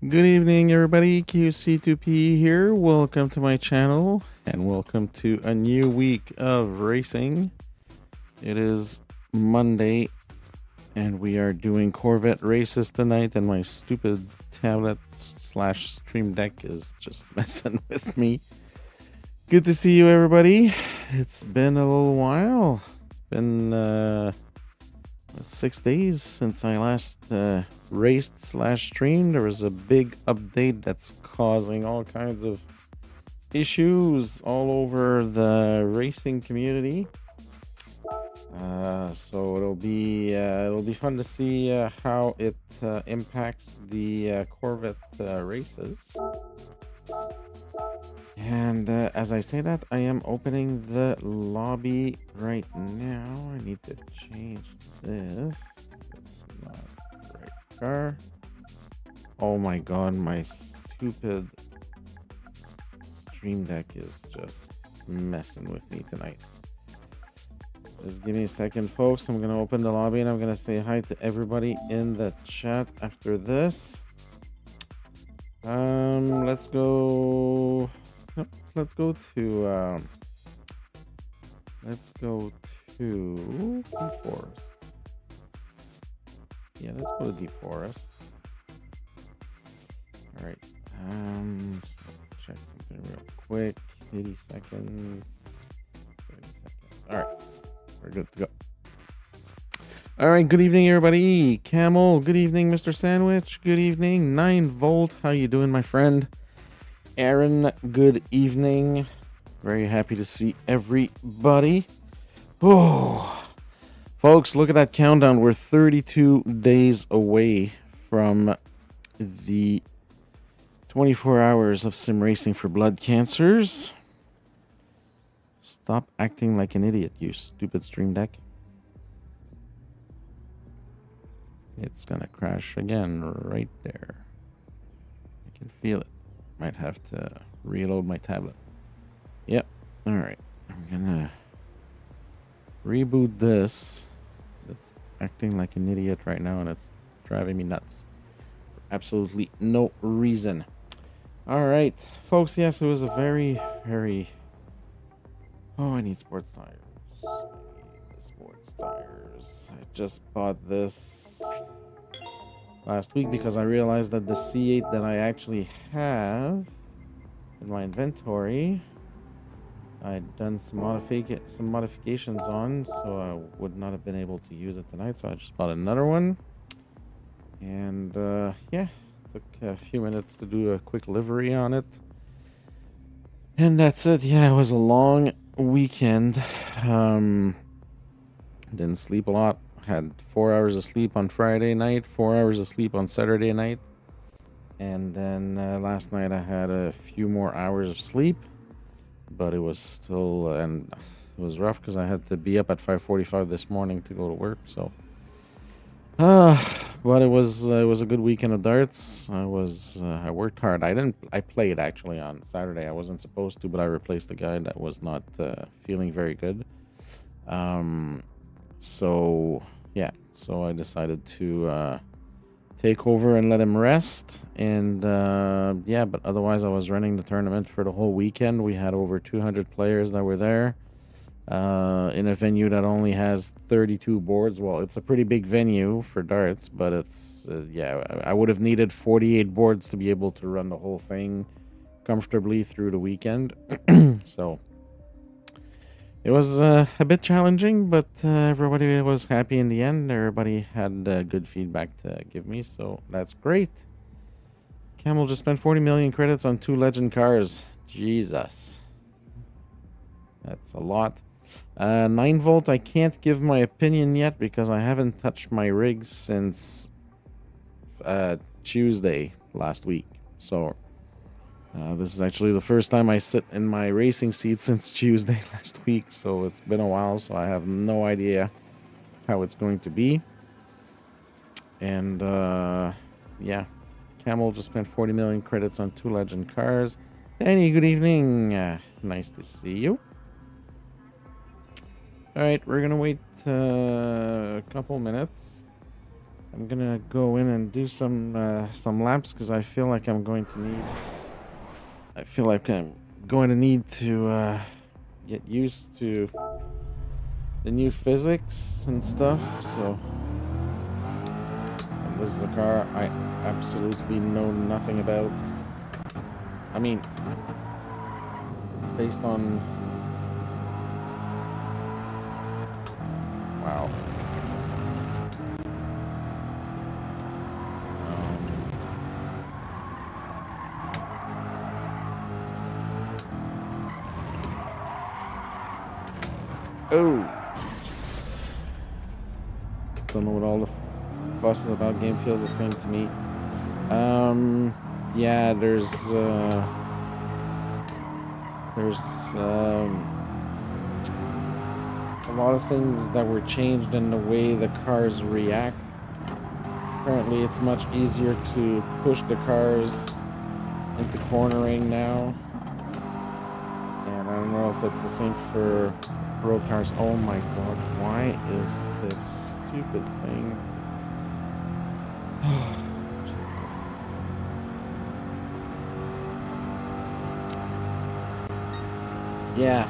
Good evening, everybody. QC2P here. Welcome to my channel and welcome to a new week of racing. It is Monday and we are doing Corvette races tonight, and my stupid tablet slash stream deck is just messing with me. Good to see you, everybody. It's been a little while. It's been 6 days since I last raced slash streamed. There was a big update that's causing all kinds of issues all over the racing community. So it'll be fun to see how it impacts the Corvette races. And as I say that, I am opening the lobby right now. I need to change this. It's not the right car. Oh my god, my stupid stream deck is just messing with me tonight. Just give me a second, folks. I'm gonna open the lobby and I'm gonna say hi to everybody in the chat after this. Let's go. Let's go to Deep Forest. Yeah, let's go to Deep Forest. All right. Check something real quick. 80 seconds. 30 seconds. All right. We're good to go. All right. Good evening, everybody. Camel. Good evening, Mr. Sandwich. Good evening, 9 Volt. How you doing, my friend? Aaron, good evening. Very happy to see everybody. Oh, folks, look at that countdown. We're 32 days away from the 24 hours of sim racing for blood cancers. Stop acting like an idiot, you stupid stream deck. It's gonna crash again right there. I can feel it. Might have to reload my tablet. Yep. All right. I'm gonna reboot this. It's acting like an idiot right now, and it's driving me nuts for absolutely no reason. All right, folks. Yes, it was a very. Oh, I need sports tires. Sports tires. I just bought this last week because I realized that the C8 that I actually have in my inventory, I'd done some modifications on, so I would not have been able to use it tonight, so I just bought another one. And yeah, took a few minutes to do a quick livery on it, and that's it. Yeah, it was a long weekend. Didn't sleep a lot. Had 4 hours of sleep on Friday night, 4 hours of sleep on Saturday night, and then last night I had a few more hours of sleep, but it was still and it was rough because I had to be up at 5:45 this morning to go to work. So but it was a good weekend of darts. I worked hard. I played actually on Saturday. I wasn't supposed to, but I replaced a guy that was not feeling very good. So yeah, so I decided to take over and let him rest. And yeah, but otherwise I was running the tournament for the whole weekend. We had over 200 players that were there in a venue that only has 32 boards. Well, it's a pretty big venue for darts, but it's yeah, I would have needed 48 boards to be able to run the whole thing comfortably through the weekend. So it was a bit challenging, but everybody was happy in the end. Everybody had good feedback to give me, so that's great. Camel just spent 40 million credits on 2 legend cars. Jesus. That's a lot. 9 Volt, I can't give my opinion yet because I haven't touched my rig since Tuesday last week. So this is actually the first time I sit in my racing seat since Tuesday last week, so it's been a while, so I have no idea how it's going to be. And yeah, Camel just spent 40 million credits on 2 legend cars. Danny, good evening. Nice to see you. All right, we're gonna wait a couple minutes. I'm gonna go in and do some laps because I feel like I'm going to need. I feel like I'm going to need to get used to the new physics and stuff. So, and this is a car I absolutely know nothing about. I mean, based on wow. Oh, don't know what all the fuss is about. Game feels the same to me. Yeah, there's a lot of things that were changed in the way the cars react. Apparently, it's much easier to push the cars into cornering now, and I don't know if it's the same for road cars. Oh my god, why is this stupid thing? Yeah,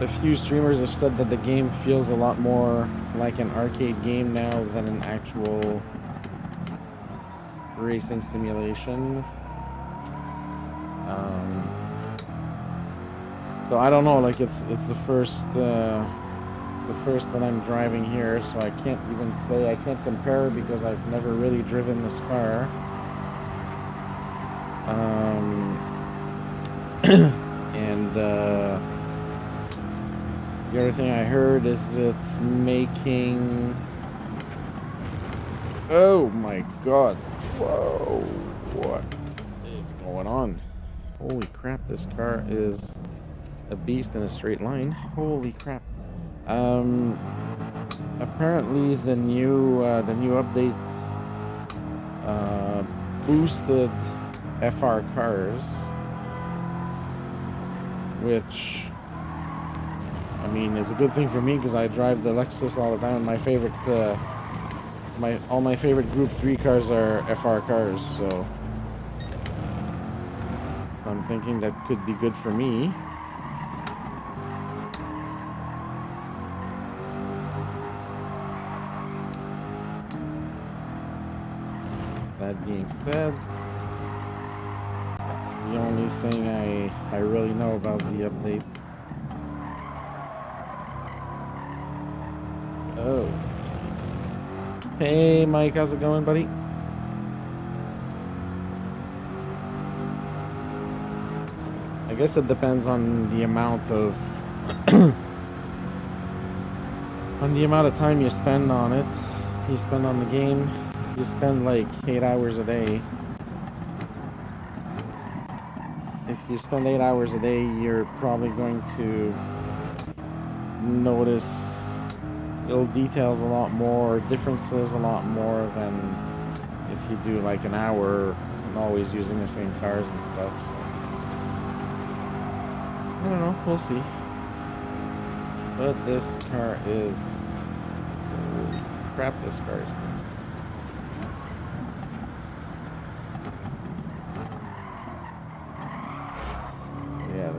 a few streamers have said that the game feels a lot more like an arcade game now than an actual racing simulation. So I don't know, like it's the first that I'm driving here, so I can't even say, I can't compare because I've never really driven this car. And the other thing I heard is it's making, oh my god, whoa, what is going on? Holy crap, this car is a beast in a straight line. Holy crap. Apparently the new update boosted FR cars, which I mean is a good thing for me because I drive the Lexus all the time. My favorite all my favorite Group 3 cars are FR cars, so I'm thinking that could be good for me. That being said, that's the only thing I really know about the update. Oh. Hey Mike, how's it going, buddy? I guess it depends on the amount of on the amount of time you spend on it. You spend on the game. You spend like 8 hours a day. If you spend 8 hours a day, you're probably going to notice little details a lot more, differences a lot more than if you do like an hour and always using the same cars and stuff. So, I don't know, we'll see. But this car is, holy crap, this car is good.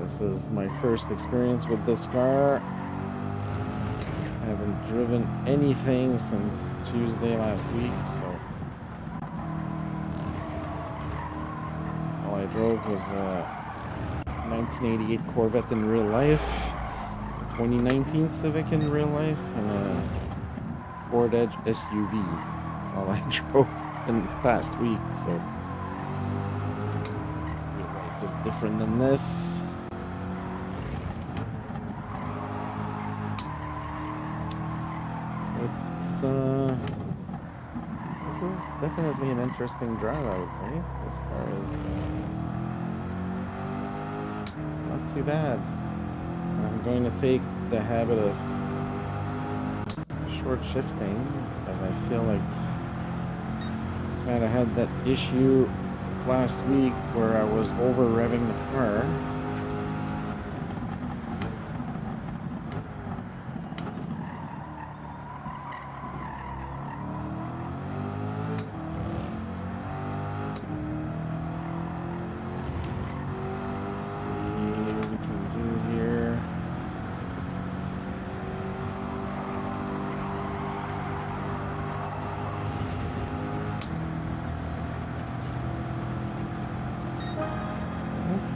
This is my first experience with this car. I haven't driven anything since Tuesday last week, so all I drove was a 1988 Corvette in real life, a 2019 Civic in real life, and a Ford Edge SUV. That's all I drove in the past week, so real life is different than this. This is definitely an interesting drive, I would say. This car is, it's not too bad. I'm going to take the habit of short shifting, as I feel like I kind of had that issue last week where I was over revving the car.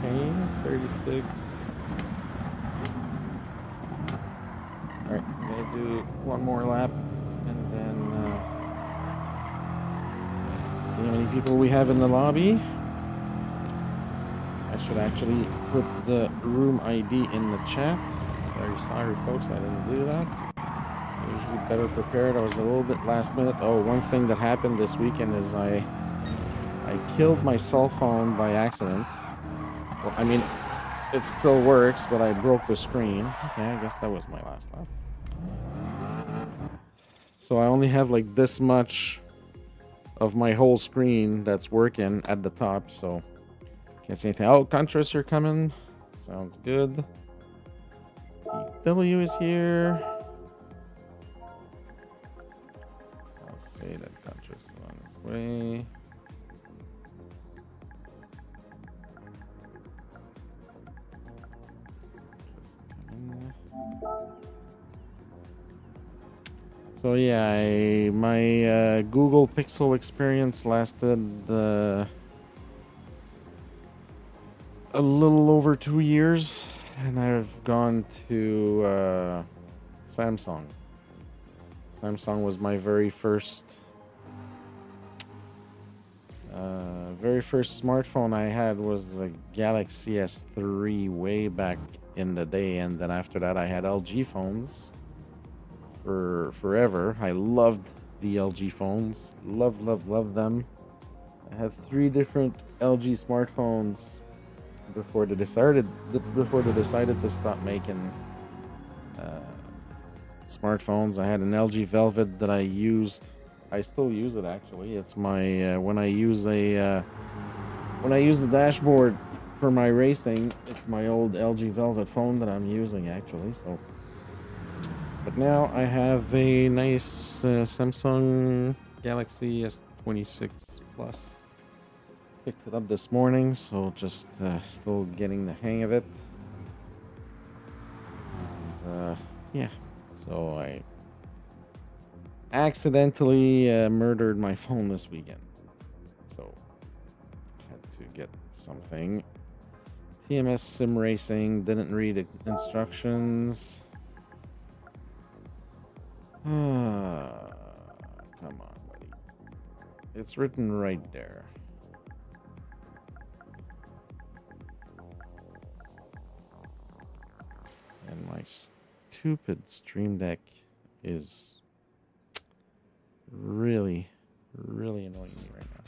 Okay, 36. Alright, I'm gonna do one more lap and then see how many people we have in the lobby. I should actually put the room ID in the chat. Very sorry, folks, I didn't do that. Usually better prepared. I was a little bit last minute. Oh, one thing that happened this weekend is I killed my cell phone by accident. Well, I mean, it still works, but I broke the screen. Okay, I guess that was my last lap. So I only have like this much of my whole screen that's working at the top, so can't see anything. Oh, Contras are coming. Sounds good. W is here. I'll say that Contras is on his way. So yeah, my Google Pixel experience lasted a little over 2 years, and I've gone to Samsung. Samsung was my very first smartphone I had was the Galaxy S3 way back in the day, and then after that I had LG phones for forever. I loved the LG phones. Loved them. I had 3 different LG smartphones before they decided to stop making smartphones. I had an LG Velvet that I used. I still use it actually. It's my when I use the dashboard for my racing, it's my old LG Velvet phone that I'm using actually. So, but now I have a nice Samsung Galaxy S26 Plus. Picked it up this morning, so just still getting the hang of it. And, yeah, so I accidentally murdered my phone this weekend, so had to get something. TMS Sim Racing, didn't read instructions. Come on, buddy. It's written right there. And my stupid Stream Deck is really annoying me right now.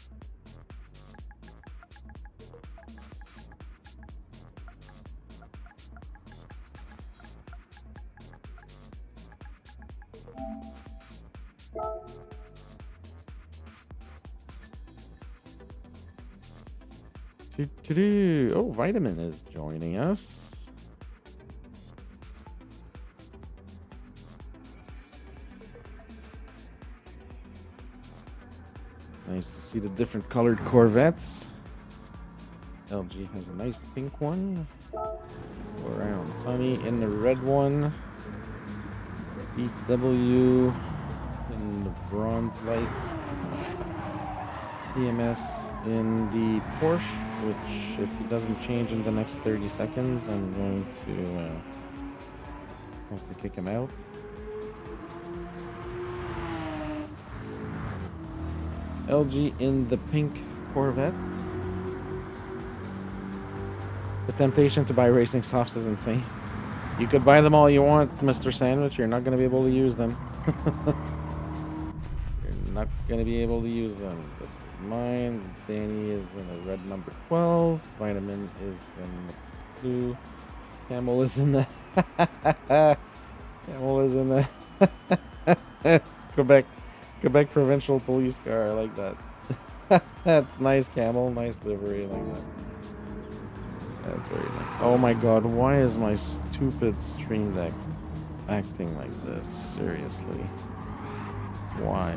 Oh, Vitamin is joining us. Nice to see the different colored Corvettes. LG has a nice pink one. Go around Sunny in the red one. BW in the bronze light. TMS in the Porsche, which if it doesn't change in the next 30 seconds, I'm going to have to kick him out. LG in the pink Corvette. The temptation to buy racing softs is insane. You could buy them all you want, Mr. Sandwich. You're not going to be able to use them. You're not going to be able to use them. This is mine. Danny is in a red number 12. Vitamin is in the blue. Camel is in the... Camel is in the... Quebec provincial police car. I like that. That's nice, Camel. Nice livery. I like that. That's very nice. Oh my god, why is my stupid Stream Deck acting like this? Seriously. Why?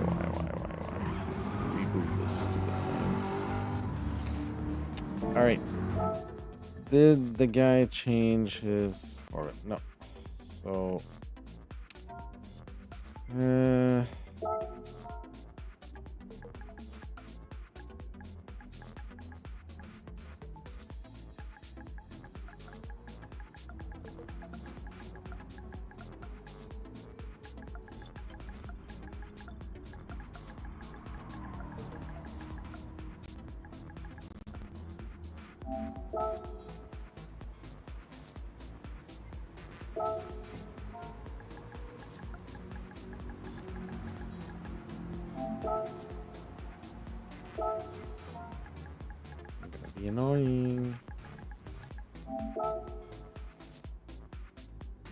Reboot this stupid thing. Alright. Did the guy change his orbit? No. So... Gonna be annoying.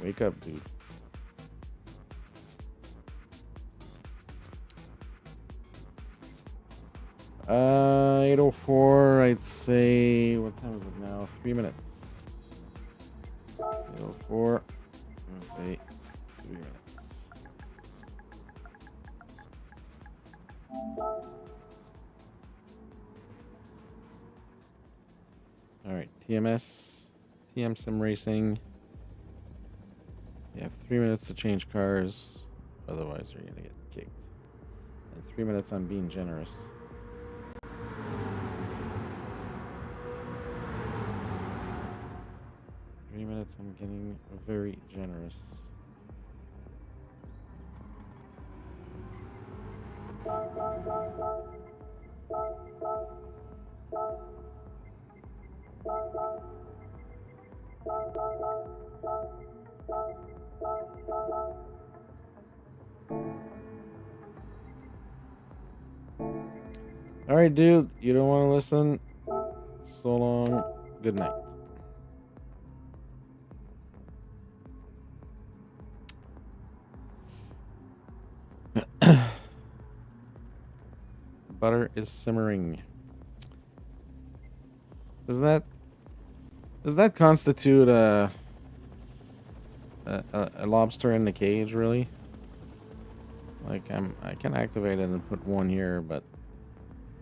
Wake up, dude. Uh, 8:04. I'd say. What time is it now? 3 minutes. 8:04. Let's say 3 minutes. All right, TM Sim Racing. You have 3 minutes to change cars, otherwise you're gonna get kicked. And 3 minutes on being generous. 3 minutes I'm getting very generous. All right, dude, you don't want to listen? So long. Good night. Butter is simmering. Does that constitute a lobster in the cage, really? Like I can activate it and put one here, but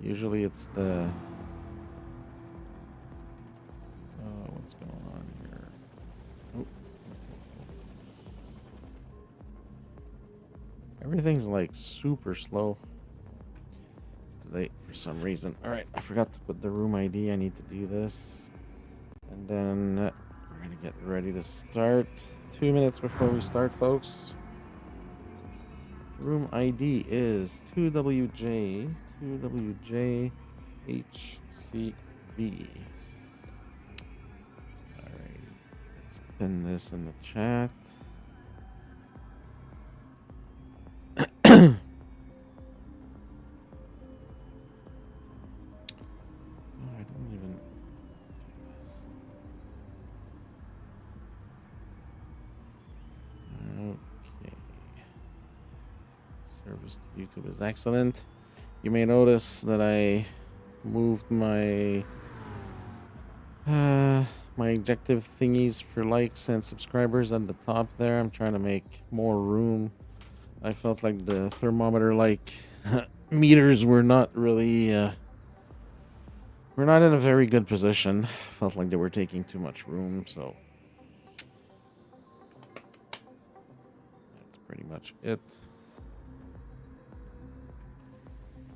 usually it's the what's going on here? Oh. Everything's like super slow today for some reason. All right, I forgot to put the room ID. I need to do this, and then we're gonna get ready to start. 2 minutes before we start, folks. Room ID is 2WJ HCV. Alright, let's pin this in the chat. Service to YouTube is excellent. You may notice that I moved my my objective thingies for likes and subscribers at the top there. I'm trying to make more room. I felt like the thermometer like meters were not really we're not in a very good position. Felt like they were taking too much room, so that's pretty much it.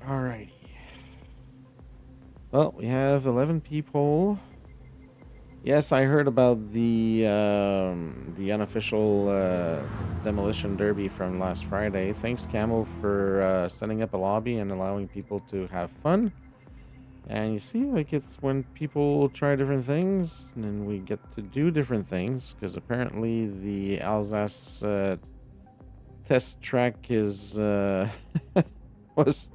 Alrighty. Well, we have 11 people. Yes, I heard about the unofficial demolition derby from last Friday. Thanks, Camel, for setting up a lobby and allowing people to have fun. And you see, like, it's when people try different things, and then we get to do different things. Because apparently the Alsace test track is was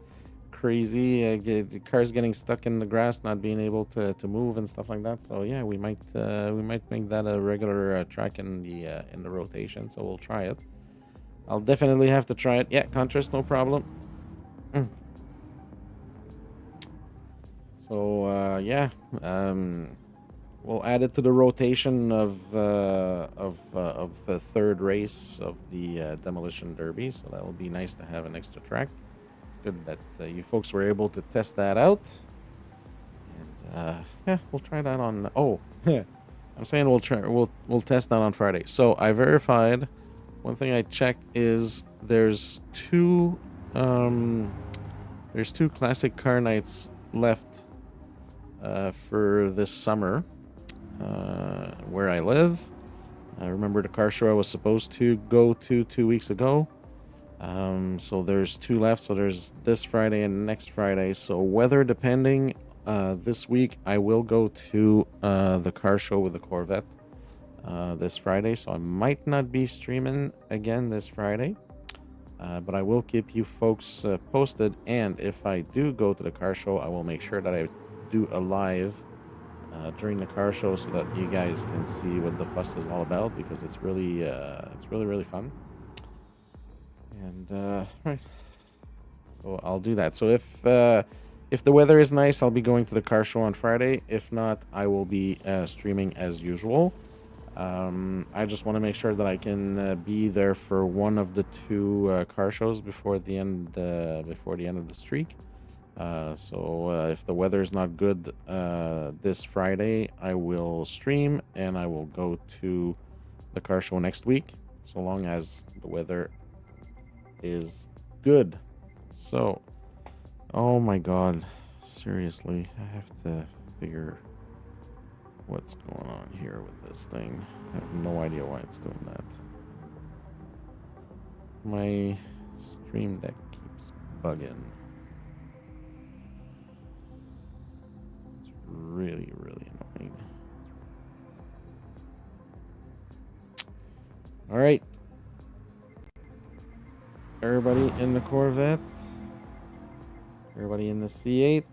crazy. The cars getting stuck in the grass, not being able to move and stuff like that. So yeah, we might make that a regular track in the rotation. So we'll try it. I'll definitely have to try it. Yeah, Contrast, no problem. So yeah, we'll add it to the rotation of the third race of the demolition derby. So that will be nice to have an extra track. Good that you folks were able to test that out, and yeah, we'll try that on. Oh, I'm saying we'll test that on Friday. So I verified. One thing I checked is there's two classic car nights left for this summer where I live. I remember the car show I was supposed to go to 2 weeks ago. So there's two left. So there's this Friday and next Friday. So weather depending, this week I will go to the car show with the Corvette. this Friday, so I might not be streaming again this Friday. But I will keep you folks posted, and if I do go to the car show, I will make sure that I do a live during the car show so that you guys can see what the fuss is all about, because it's really fun. And right, so I'll do that. So if the weather is nice, I'll be going to the car show on Friday. If not, I will be streaming as usual. I just want to make sure that I can be there for one of the two car shows before the end of the streak. So if the weather is not good this Friday, I will stream and I will go to the car show next week, so long as the weather is good. So, oh my god, seriously, I have to figure what's going on here with this thing. I have no idea why it's doing that. My stream deck keeps bugging. It's really annoying. All right, everybody in the Corvette, everybody in the C8.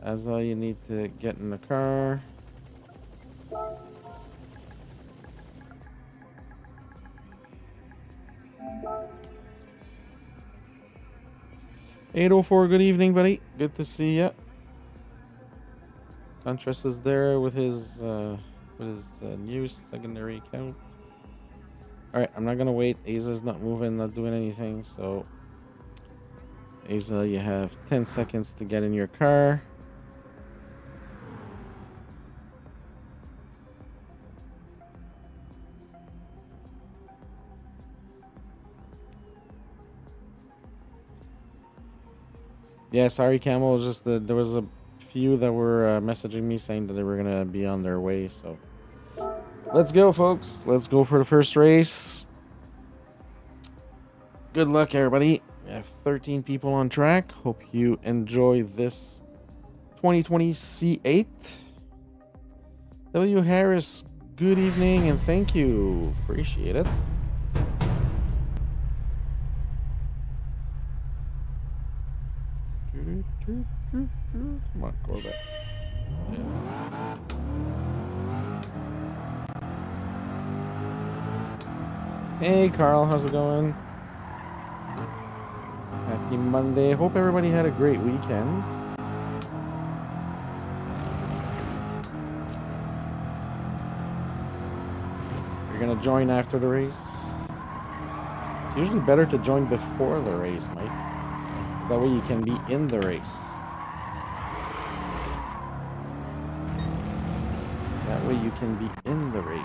Azza, you need to get in the car. $804, good evening, buddy. Good to see ya. Contrast is there with his new secondary account. All right, I'm not gonna wait. Aza's not moving, not doing anything. So, Aza, you have 10 seconds to get in your car. Yeah, sorry, Camel. It was just there was a few that were messaging me saying that they were gonna be on their way. So let's go, folks. Let's go for the first race. Good luck, everybody. We have 13 people on track. Hope you enjoy this 2020 C8. W. Harris, good evening and thank you. Appreciate it. Come on, Corvette. Yeah. Hey, Carl, how's it going? Happy Monday. Hope everybody had a great weekend. You're gonna join after the race? It's usually better to join before the race, Mike. So that way you can be in the race. That way you can be in the race.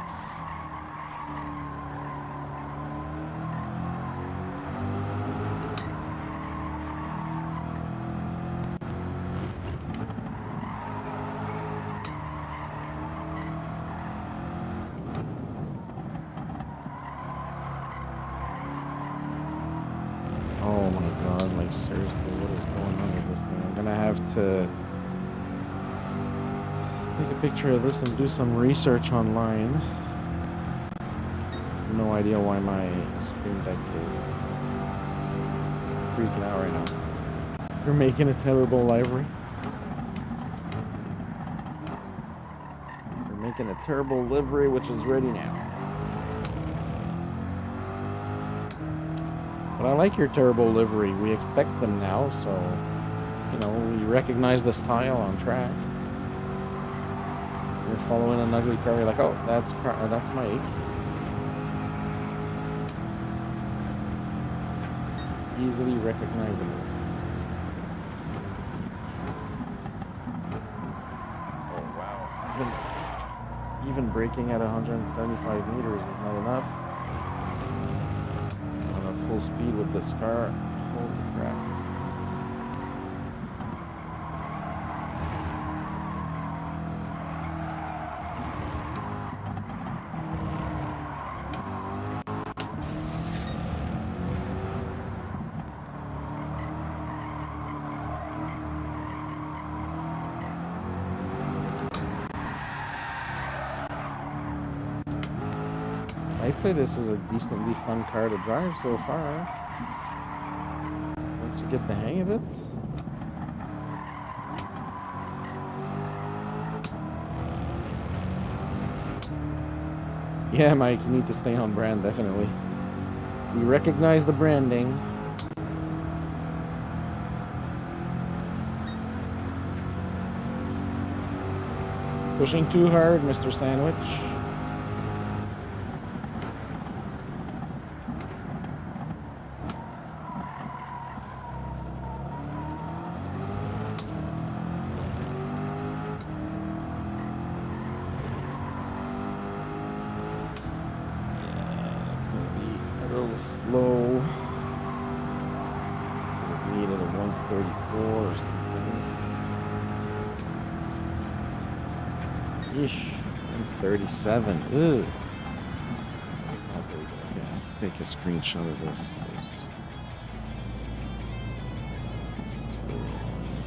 Oh my god, like seriously, what is going on with this thing? I'm gonna have to take a picture of this and do some research online. No idea why my stream deck is freaking out right now. You're making a terrible livery. You're making a terrible livery, which is ready now. But I like your terrible livery. We expect them now, so, you know, we recognize the style on track. You're following an ugly car, you're like, oh, that's Mike. Easily recognizable. Oh, wow. Even braking at 175 meters is not enough. On a full speed with this car. Holy crap. I'd say this is a decently fun car to drive so far. Once you get the hang of it. Yeah, Mike, you need to stay on brand, definitely. We recognize the branding. Pushing too hard, Mr. Sandwich. Slow. Needed a 134 or something. Yeesh. 137. Ugh. Not very good. Yeah, take a screenshot of this. This is really annoying.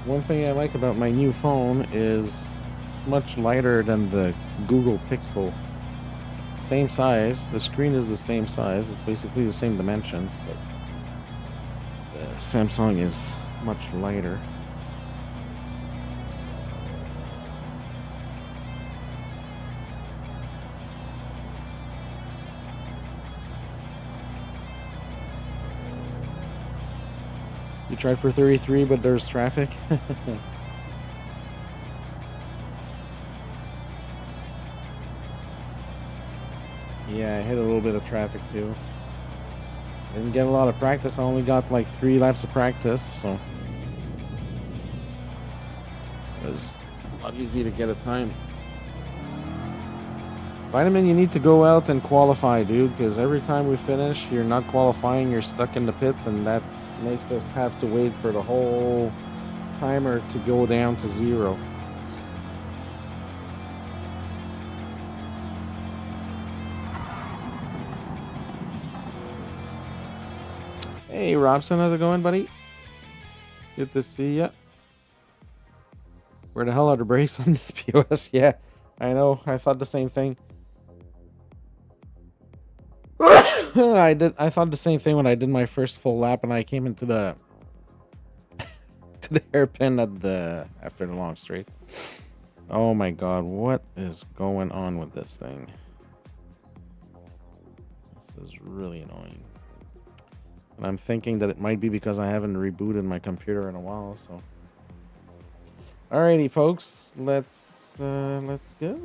One thing I like about my new phone is it's much lighter than the Google Pixel. Same size, the screen is the same size, it's basically the same dimensions, but the Samsung is much lighter. You tried for 33, but there's traffic. Yeah, I hit a little bit of traffic too. Didn't get a lot of practice. I only got like 3 laps of practice, so it's not easy to get a time. Vitamin, you need to go out and qualify, dude, because every time we finish, you're not qualifying, you're stuck in the pits, and that makes us have to wait for the whole timer to go down to 0. Hey Robson, how's it going, buddy? Good to see ya. Where the hell are the brakes on this POS? Yeah, I know, I thought the same thing. I thought the same thing when I did my first full lap and I came into the to the hairpin after the long straight. Oh my god, what is going on with this thing? This is really annoying. And I'm thinking that it might be because I haven't rebooted my computer in a while, so. Alrighty folks, let's go. Let's go.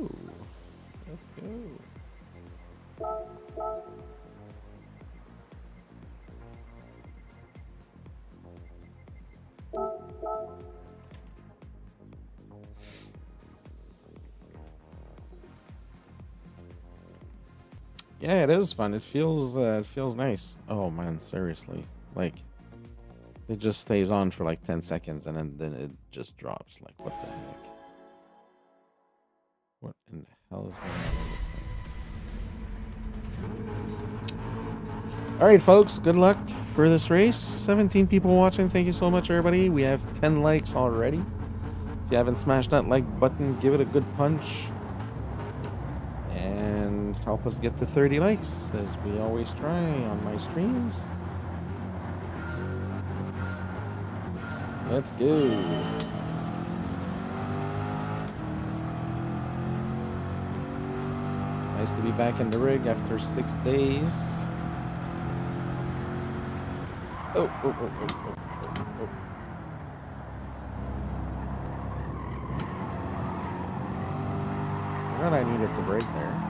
Yeah, it is fun. It feels nice. Oh man, seriously. Like it just stays on for like 10 seconds and then it just drops. Like what the heck? What in the hell is going on with this thing? Alright folks, good luck for this race. 17 people watching. Thank you so much everybody. We have 10 likes already. If you haven't smashed that like button, give it a good punch. And help us get to 30 likes, as we always try on my streams. Let's go. It's nice to be back in the rig after 6 days. Oh. I thought I needed to brake there.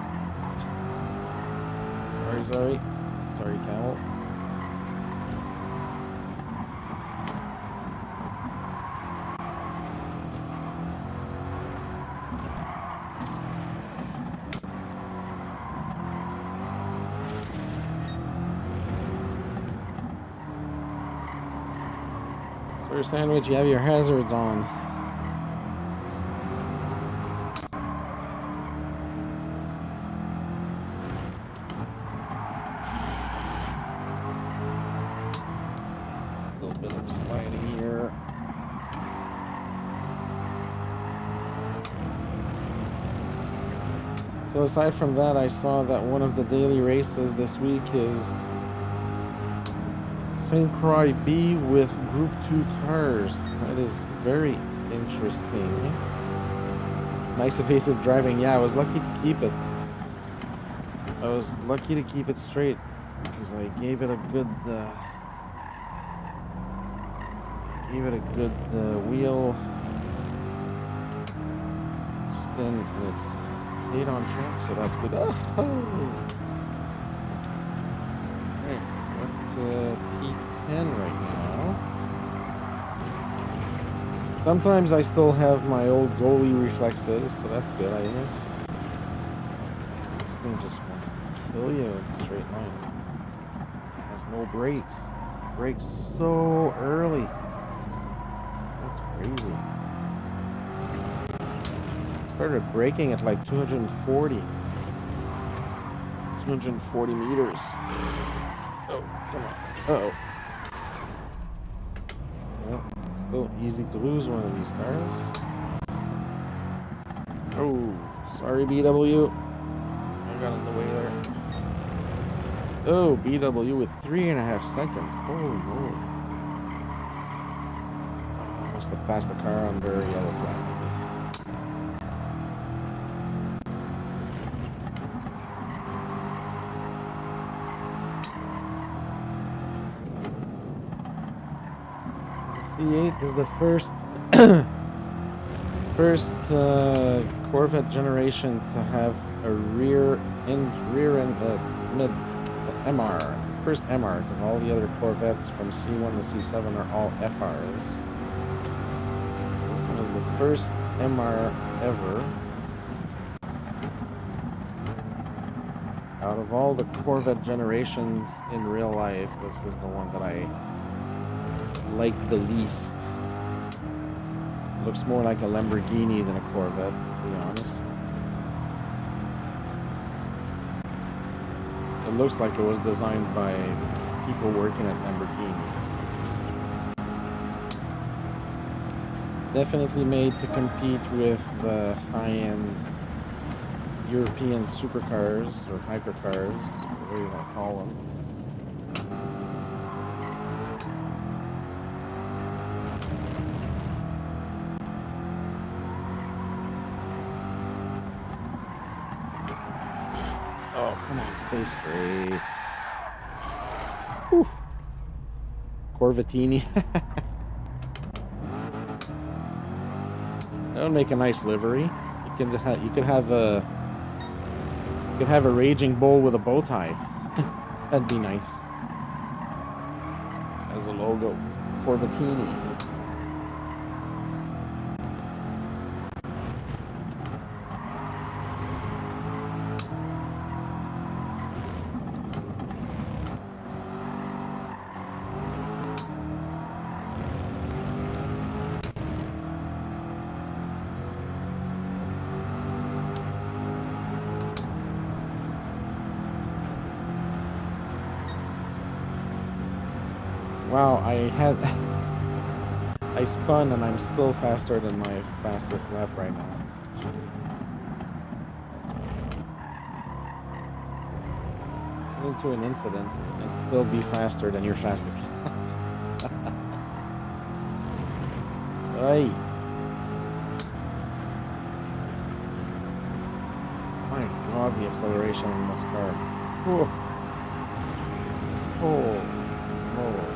Sorry, Camel. Sorry, Sandwich, you have your hazards on. sliding here. So aside from that, I saw that one of the daily races this week is St. Croix B with Group 2 cars. That is very interesting. Nice evasive driving. Yeah, I was lucky to keep it. I was lucky to keep it straight because I gave it a good wheel spin, and it stayed on track, so that's good. Oh! Alright, we're at P10 right now. Sometimes I still have my old goalie reflexes, so that's good, I guess. This thing just wants to kill you in straight lines. It has no brakes. It brakes so early. That's crazy. Started braking at like 240 meters. Oh, come on. Uh-oh. Well, it's still easy to lose one of these cars. Oh, sorry, BW. I got in the way there. Oh, BW with 3.5 seconds. Holy moly. Must have passed the car under yellow flag. C8 is the first Corvette generation to have a rear end. It's an MR. It's the first MR because all the other Corvettes from C1 to C7 are all FRs. This one is the first MR ever. Out of all the Corvette generations in real life, this is the one that I like the least. Looks more like a Lamborghini than a Corvette, to be honest. It looks like it was designed by people working at Lamborghini. Definitely made to compete with the high-end European supercars or hypercars, whatever you want to call them. Oh, come on, stay straight. Whew. Corvettini. That would make a nice livery. You could have a raging bull with a bow tie. That'd be nice. As a logo, Corvettini. Wow, I spun and I'm still faster than my fastest lap right now. Get into an incident and still be faster than your fastest lap. Hey. My God, the acceleration in this car. Oh. Oh. Oh.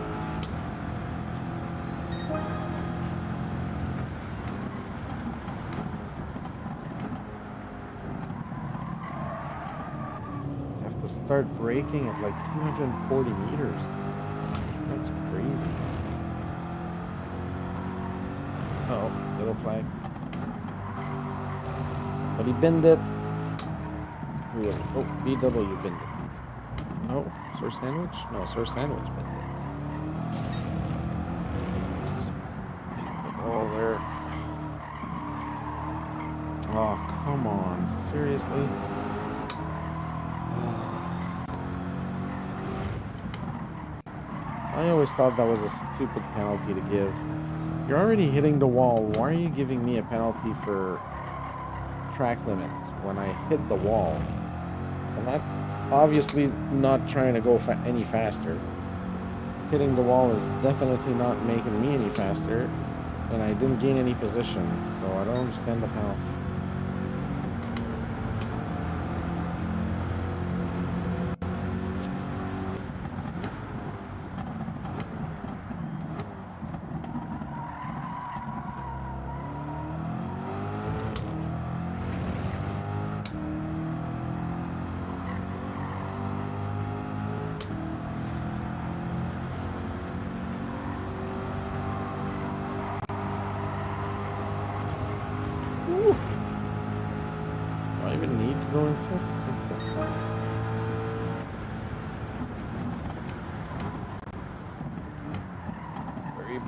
Start braking at like 240 meters. That's crazy. Uh oh, little flag. But he binned it. Who was it? Oh, BW binned it. No, Sir Sandwich? No, Sir Sandwich binned it. Just the ball there. Oh, come on. Seriously? I always thought that was a stupid penalty to give. You're already hitting the wall. Why are you giving me a penalty for track limits when I hit the wall? I'm not obviously not trying to go any faster. Hitting the wall is definitely not making me any faster, and I didn't gain any positions, so I don't understand the penalty.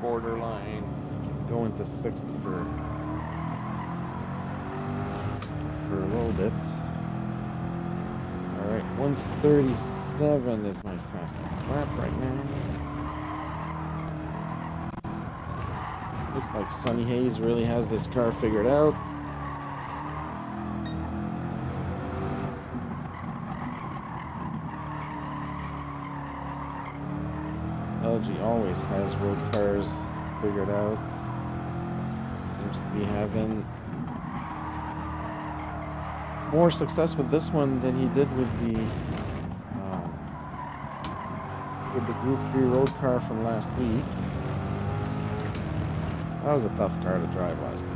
Borderline. Go into sixth for a little bit. All right, 137 is my fastest lap right now. Looks like Sonny Hayes really has this car figured out. LG always has road cars figured out. Seems to be having more success with this one than he did with the Group 3 road car from last week. That was a tough car to drive last week.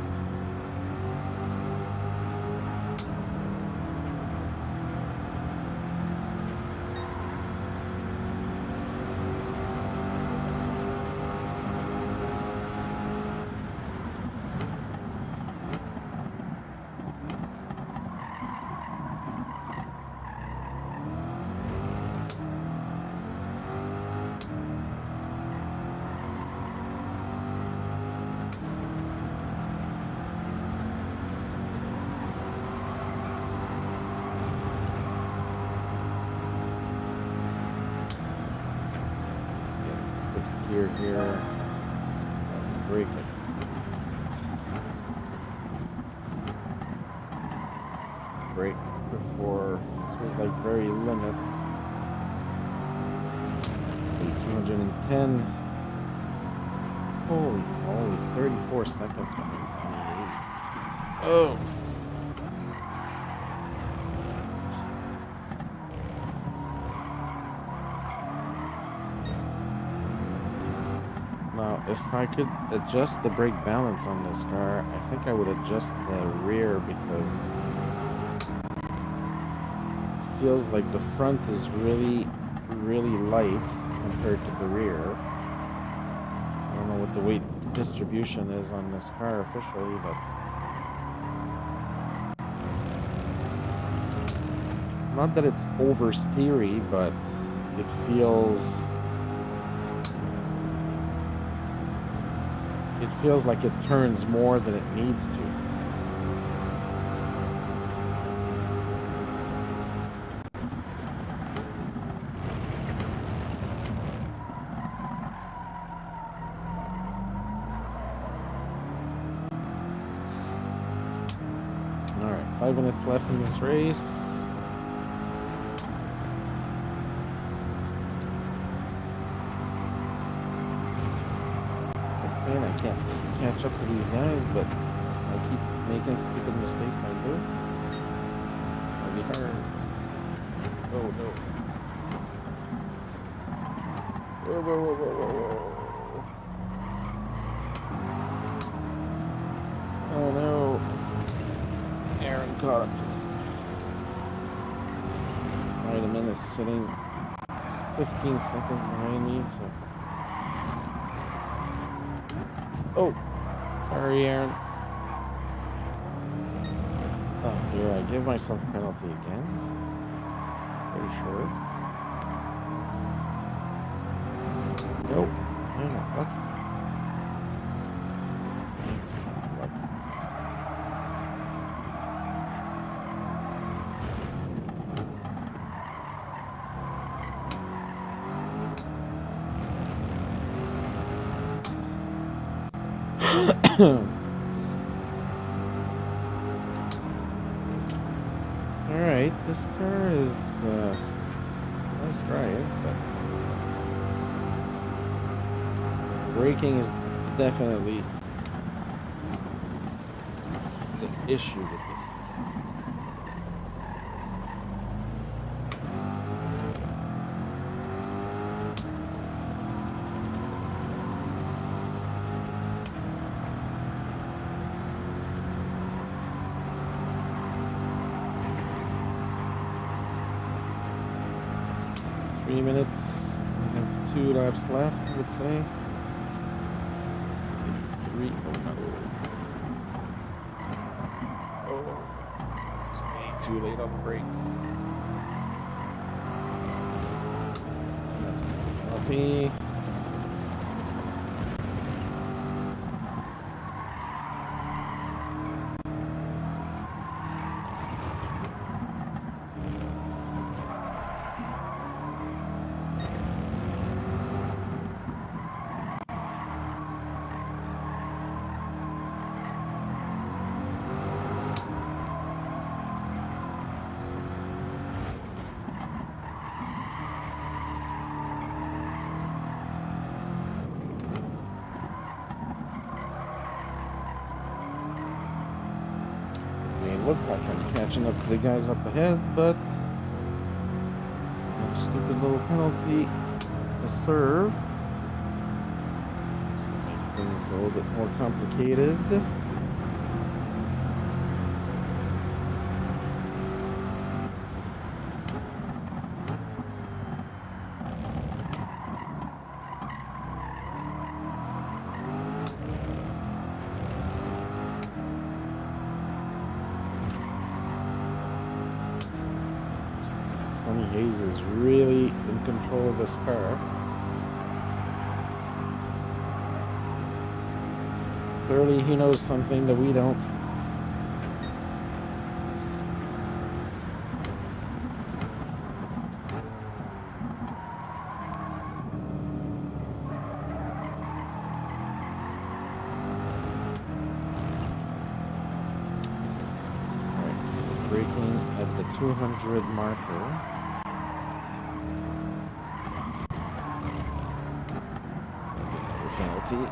Here, break it. Break before this was like very limit. Let's see, 210. Holy 34 seconds behind Sonny Hayes. Oh. If I could adjust the brake balance on this car, I think I would adjust the rear because it feels like the front is really light compared to the rear. I don't know what the weight distribution is on this car officially, but not that it's oversteery, but it feels like it turns more than it needs to. All right, 5 minutes left in this race. I can't catch up to these guys, but I keep making stupid mistakes like this. It'll be hard. Oh no. Whoa, whoa, whoa, whoa, whoa, whoa. Oh no. Aaron caught up. Vitamin is sitting 15 seconds behind me, so. Oh, sorry, Aaron. Oh, here, I give myself a penalty again. Pretty sure. Nope. Hang on, what? Alright, this car is nice drive, but braking is definitely the issue with this. 3 minutes. We have 2 laps left, I would say. Maybe 3. Oh no. Oh, it's way too late on the brakes. That's a penalty. Look like I'm catching up to the guys up ahead, but a stupid little penalty to serve. Make things a little bit more complicated. Sonny Hayes is really in control of this car. Clearly he knows something that we don't. Alright, so he's braking at the 200 marker. Penalty.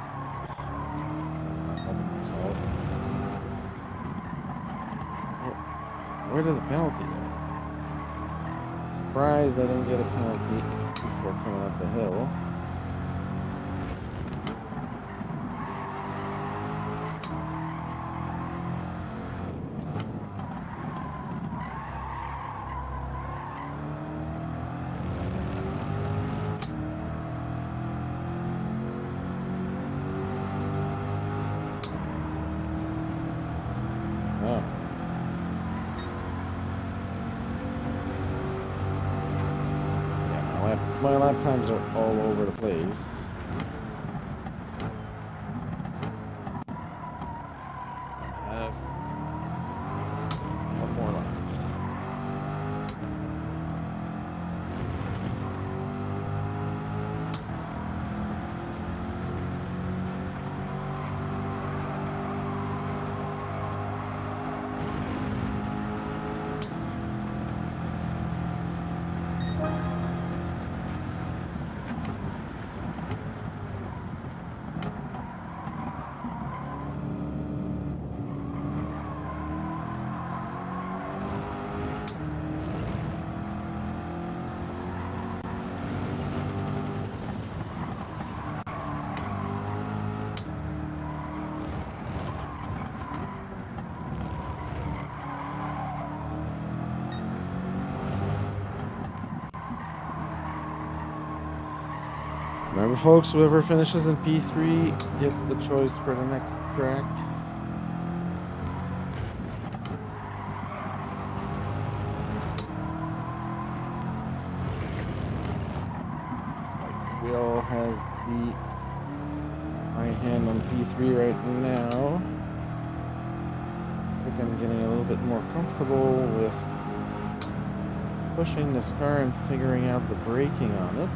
Where did the penalty go? Surprised I didn't get a penalty before coming up the hill. My lap times are all over the place. I have one more lap. Remember, folks, whoever finishes in P3 gets the choice for the next track. Looks like Will has the high hand on P3 right now. I think I'm getting a little bit more comfortable with pushing this car and figuring out the braking on it.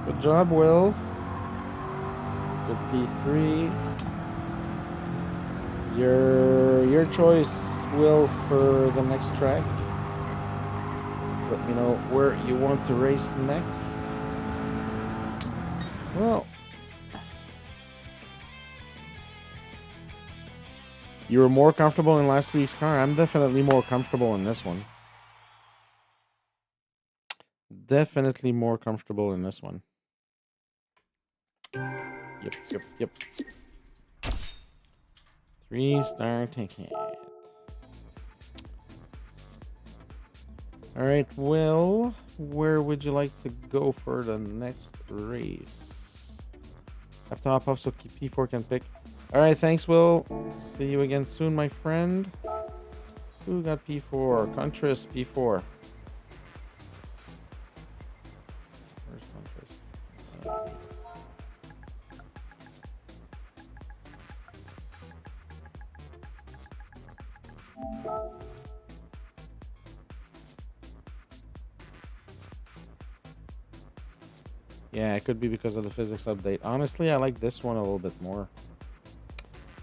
Good job, Will. Good P3. Your choice, Will, for the next track. Let me know where you want to race next. Well, you were more comfortable in last week's car. I'm definitely more comfortable in this one. Definitely more comfortable in this one. Yep. 3-star ticket. All right, Will, where would you like to go for the next race? Have to hop off so P4 can pick. All right, thanks, Will. See you again soon, my friend. Who got P4? Contras P4. Where's Contras? Yeah, it could be because of the physics update. Honestly, I like this one a little bit more.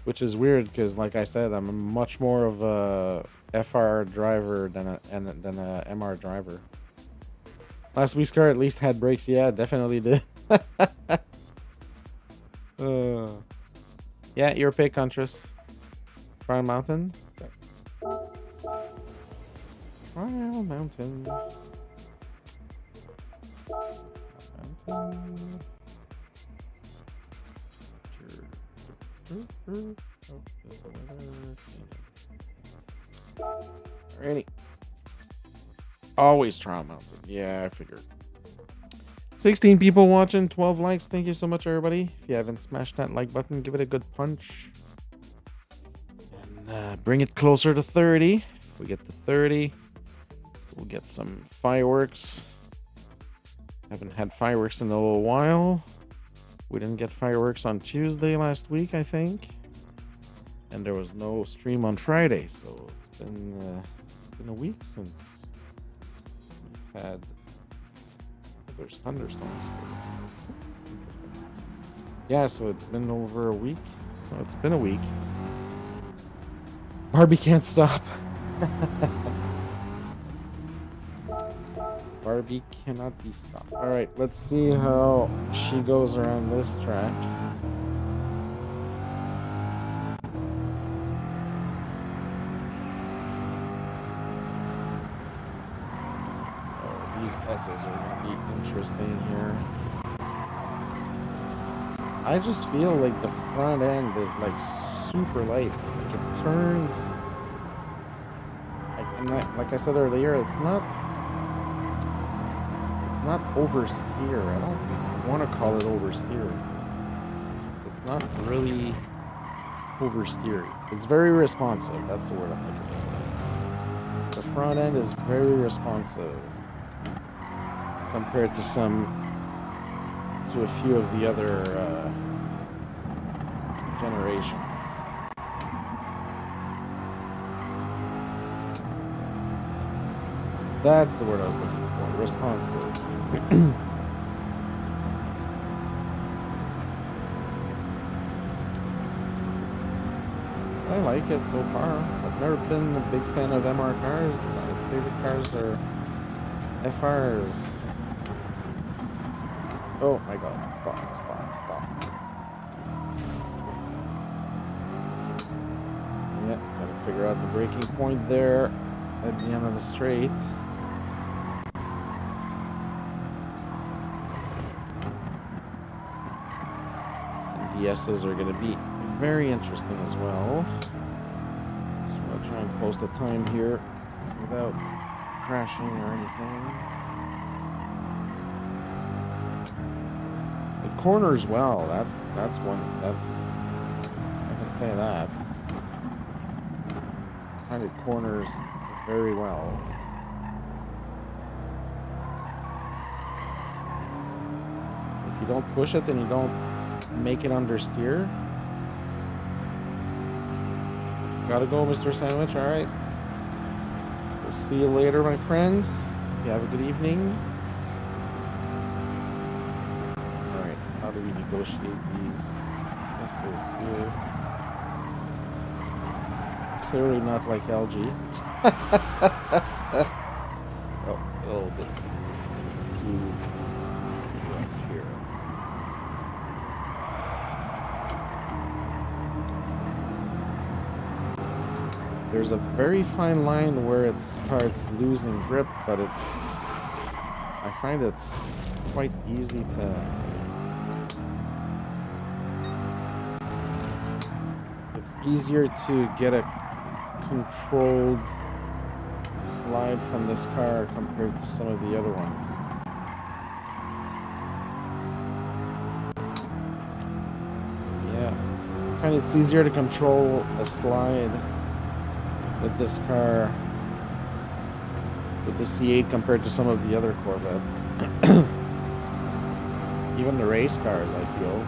Which is weird because, like I said, I'm much more of a FR driver than a MR driver. Last week's car at least had brakes. Yeah, definitely did. Yeah, your pick, Contras. Trial Mountain. Okay. Trial Mountain. Alrighty. Always Trial Mountain. Yeah, I figured. 16 people watching, 12 likes. Thank you so much, everybody. If you haven't smashed that like button, give it a good punch. And bring it closer to 30. If we get to 30, we'll get some fireworks. Haven't had fireworks in a little while. We didn't get fireworks on Tuesday last week, I think. And there was no stream on Friday, so it's been a week since we had... There's thunderstorms. Yeah, so it's been over a week. So it's been a week. Barbie can't stop. Barbie cannot be stopped. All right, let's see how she goes around this track. Oh, these S's are going to be interesting here. I just feel like the front end is like super light. Like it turns. Like I said earlier, it's not oversteer. I don't want to call it oversteer. It's not really oversteering. It's very responsive. That's the word I'm looking for. The front end is very responsive compared to a few of the other generations. That's the word I was looking for. Responsive. I like it so far. I've never been a big fan of MR cars. My favorite cars are FRs. Oh my god, stop. Yeah, gotta figure out the braking point there at the end of the straight. The S's are going to be very interesting as well. So I'll try and post a time here without crashing or anything. The corners well, that's one, I can say that. Kind of corners very well. If you don't push it and you don't make it understeer. Gotta go, Mr. Sandwich. All right. We'll see you later, my friend. You have a good evening. do we negotiate these? This is here. Clearly not like LG. Oh, a little bit too rough here. There's a very fine line where it starts losing grip, but I find it's quite easy to... It's easier to get a controlled slide from this car compared to some of the other ones. Yeah, I find it's easier to control a slide with this car, with the C8 compared to some of the other Corvettes. Even the race cars, I feel.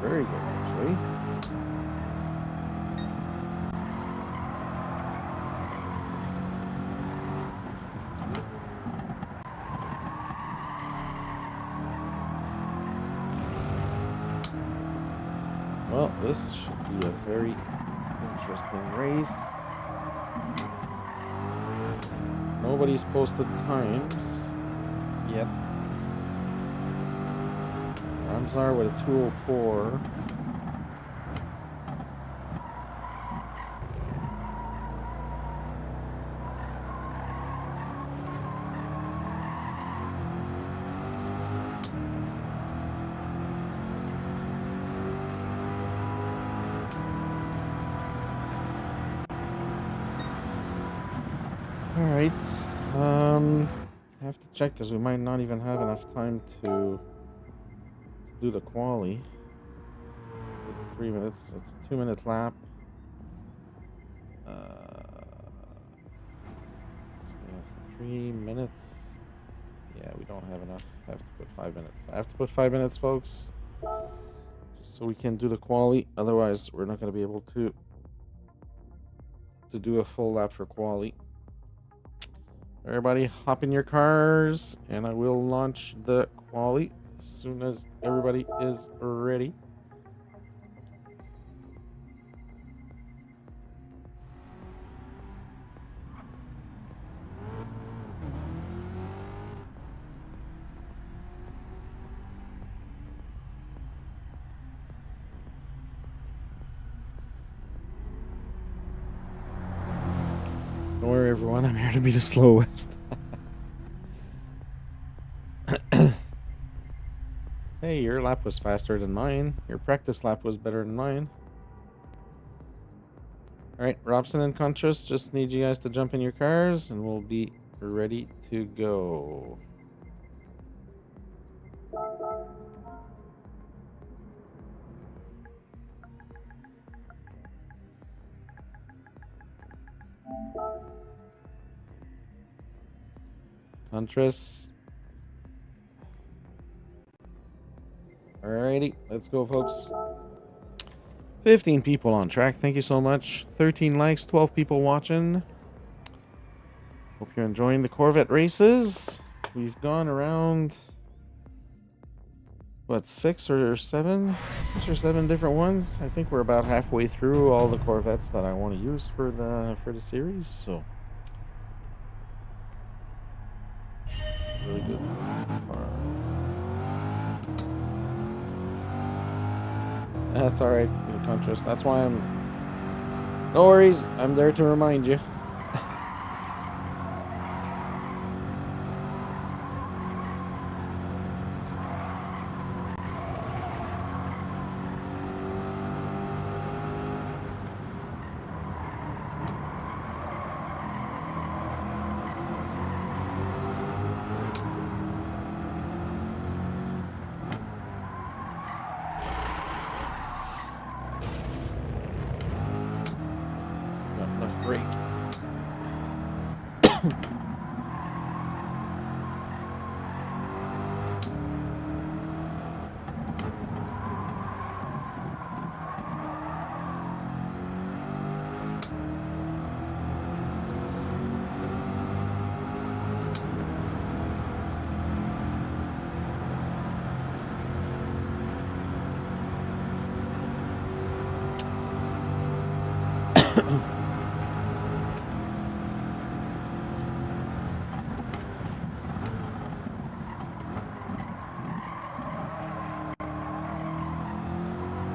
Very good, actually. Well, this should be a very interesting race. Nobody's posted times yet. Ramsar with a 204. All right. I have to check because we might not even have enough time to do the quali. It's 3 minutes. It's a 2-minute lap. So we have 3 minutes. Yeah, we don't have enough. I have to put 5 minutes. I have to put 5 minutes, folks, just so we can do the quali. Otherwise, we're not going to be able to do a full lap for quali. Everybody, hop in your cars, and I will launch the quali as soon as everybody is ready. Don't worry, everyone. I'm here to be the slowest. Hey, your lap was faster than mine. Your practice lap was better than mine. Alright, Robson and Contras, just need you guys to jump in your cars and we'll be ready to go. Contras. Alrighty, let's go, folks. 15 people on track. Thank you so much. 13 likes, 12 people watching. Hope you're enjoying the Corvette races. We've gone around, what, 6 or 7 different ones. I think we're about halfway through all the Corvettes that I want to use for the series. So really good so far. That's all right, Contrast. That's why I'm. No worries. I'm there to remind you. Brake.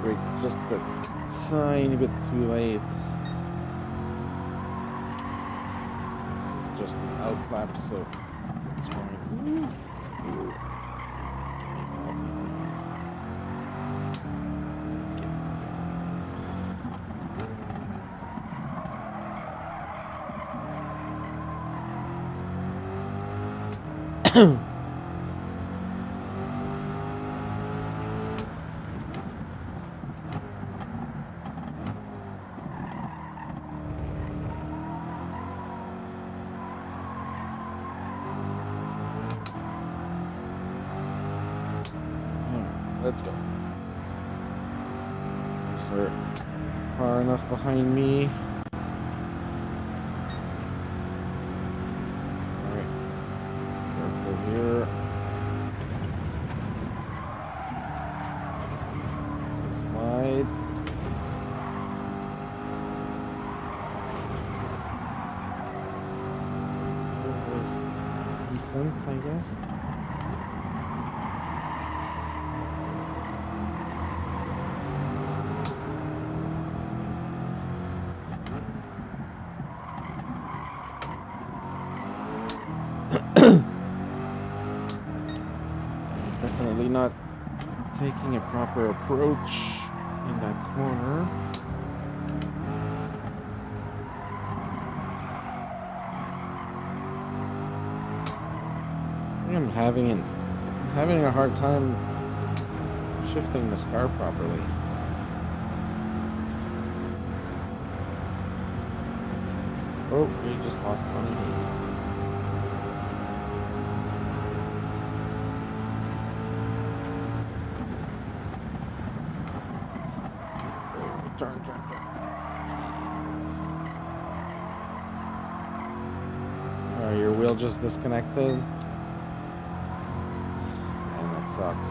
brake just a tiny bit too late. This is just an outlap, so it's fine. Ooh. Let's go. They're far enough behind me. Alright. Careful here. Slide. It was decent, I guess. Definitely not taking a proper approach in that corner. I'm having a hard time shifting this car properly. Oh, we just lost Sony. Turn. Jesus. Your wheel just disconnected. And that sucks.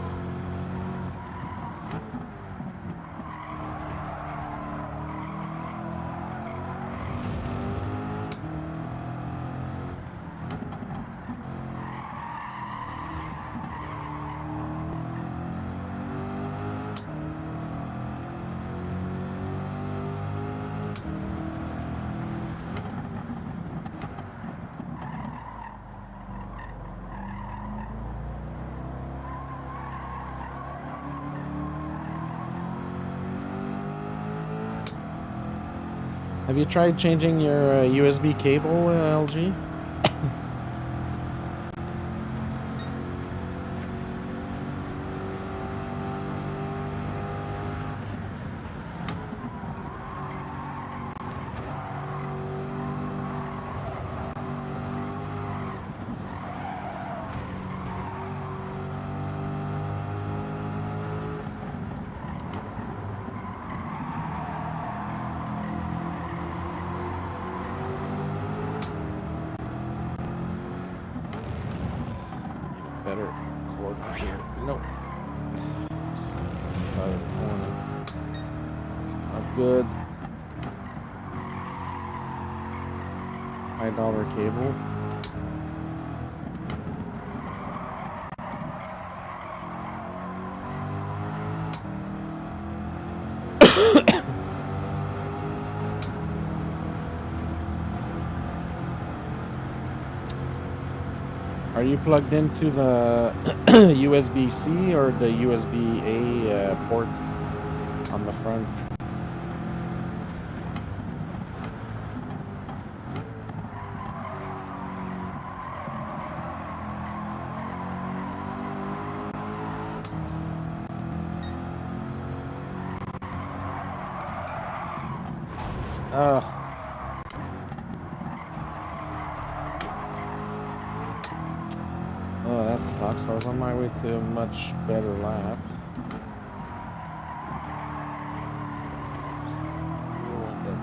Have you tried changing your USB cable, LG? Better corner here. Nope. Side of the corner. It's not good. $5 cable. Are you plugged into the USB-C or the USB-A port on the front? Oh, that sucks. I was on my way to a much better lap. Just ruined it.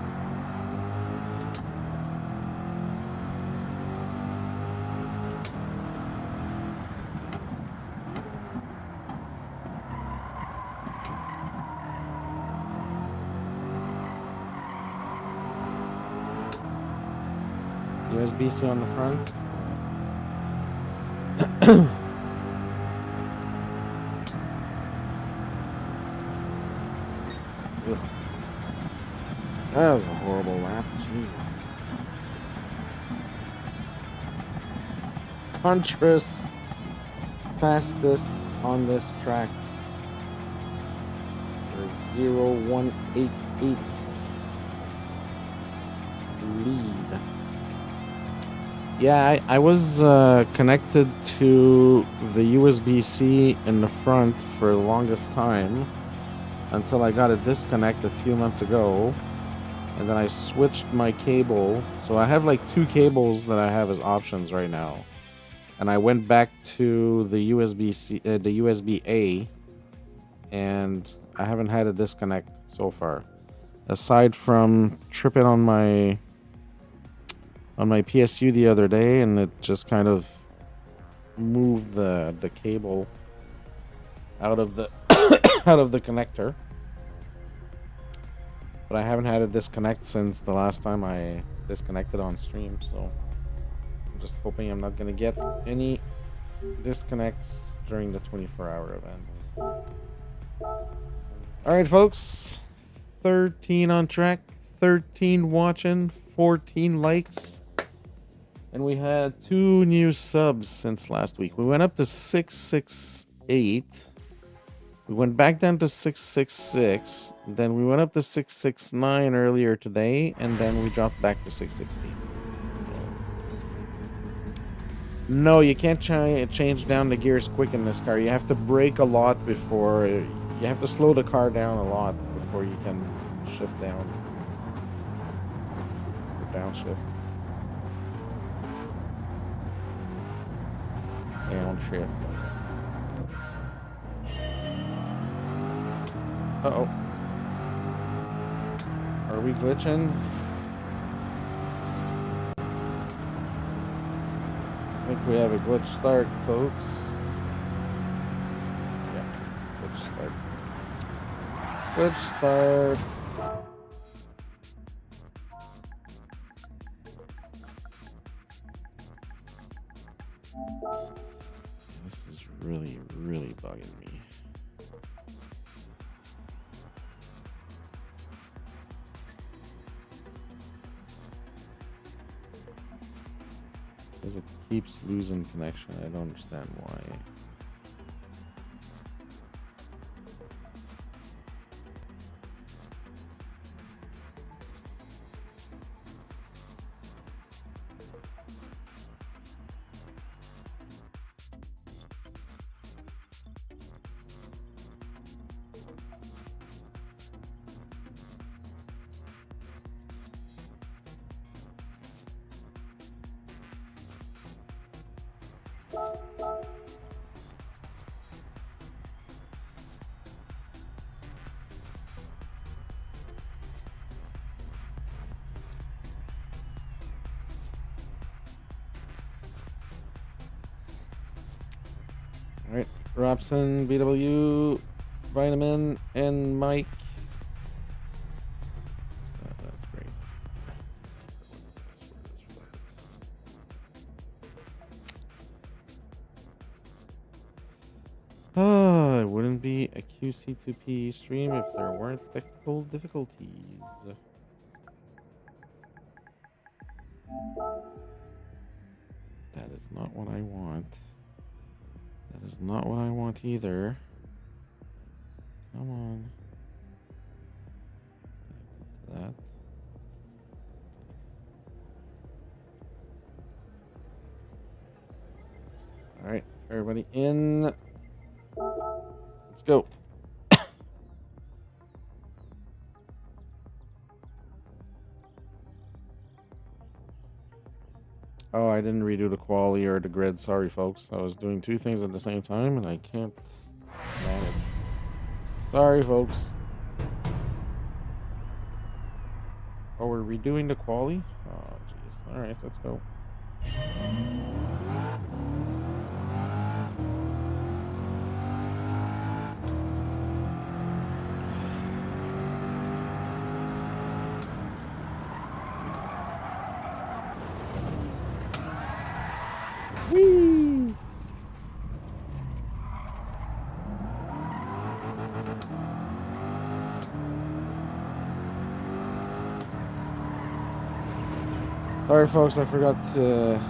USB-C on the front. That was a horrible lap. Jesus. Contras fastest on this track. 0188 lead. Yeah, I was connected to the USB-C in the front for the longest time until I got a disconnect a few months ago, and then I switched my cable. So I have like two cables that I have as options right now, and I went back to the USB-C, the USB-A, and I haven't had a disconnect so far, aside from tripping on my PSU the other day, and it just kind of moved the cable out of the out of the connector. But I haven't had a disconnect since the last time I disconnected on stream, so I'm just hoping I'm not gonna get any disconnects during the 24-hour event. Alright folks, 13 on track, 13 watching, 14 likes. And we had 2 new subs since last week. We went up to 668. We went back down to 666. Then we went up to 669 earlier today. And then we dropped back to 660. No, you can't change down the gears quick in this car. You have to brake a lot before... You have to slow the car down a lot before you can shift down. Or downshift. Downshift. Uh-oh. Are we glitching? I think we have a glitch start, folks. Yeah, glitch start. Glitch start. This is really, really bugging me. It says it keeps losing connection. I don't understand why. Alright, Robson, BW, Vitamin, and Mike. That's great. Oh, it wouldn't be a QC2P stream if there weren't technical difficulties. That is not what I want. That is not what I want either. Come on. That. Alright, everybody in. Let's go. Oh, I didn't redo the quality or the grid. Sorry, folks. I was doing 2 things at the same time, and I can't manage. Sorry, folks. Oh, we're redoing the quality? Oh, jeez. All right, let's go. Whee! Sorry, folks, I forgot to...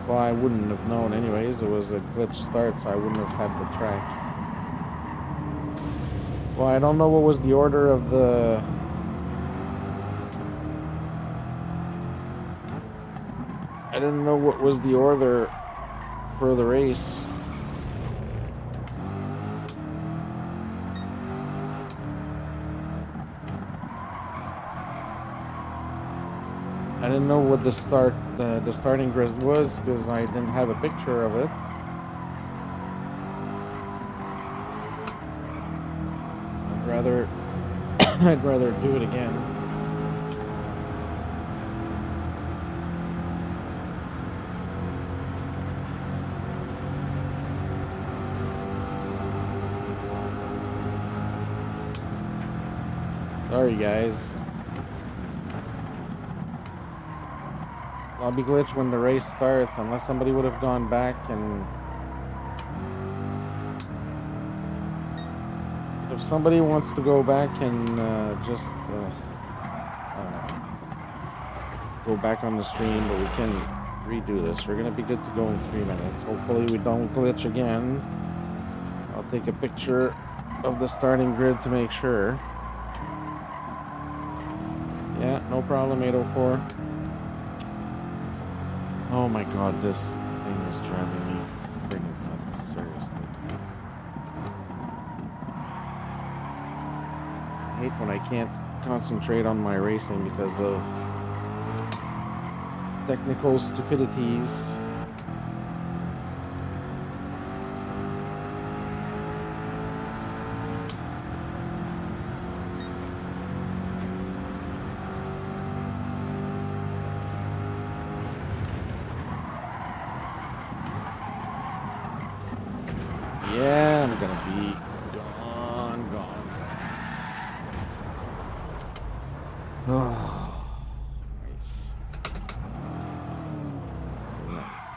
Well, I wouldn't have known anyways. It was a glitch start, so I wouldn't have had the track. Well, I don't know what was the order of the... I didn't know what was the order for the race. I didn't know what the starting grid was because I didn't have a picture of it. I'd rather do it again. Sorry, guys. I'll be glitched when the race starts, unless somebody would have gone back and... If somebody wants to go back and just go back on the stream, but we can redo this. We're gonna be good to go in 3 minutes. Hopefully we don't glitch again. I'll take a picture of the starting grid to make sure. Yeah, no problem, 804. Oh my god, this thing is driving me friggin' nuts, seriously. I hate when I can't concentrate on my racing because of technical stupidities. Yeah, I'm gonna be gone. Oh, nice. Nice.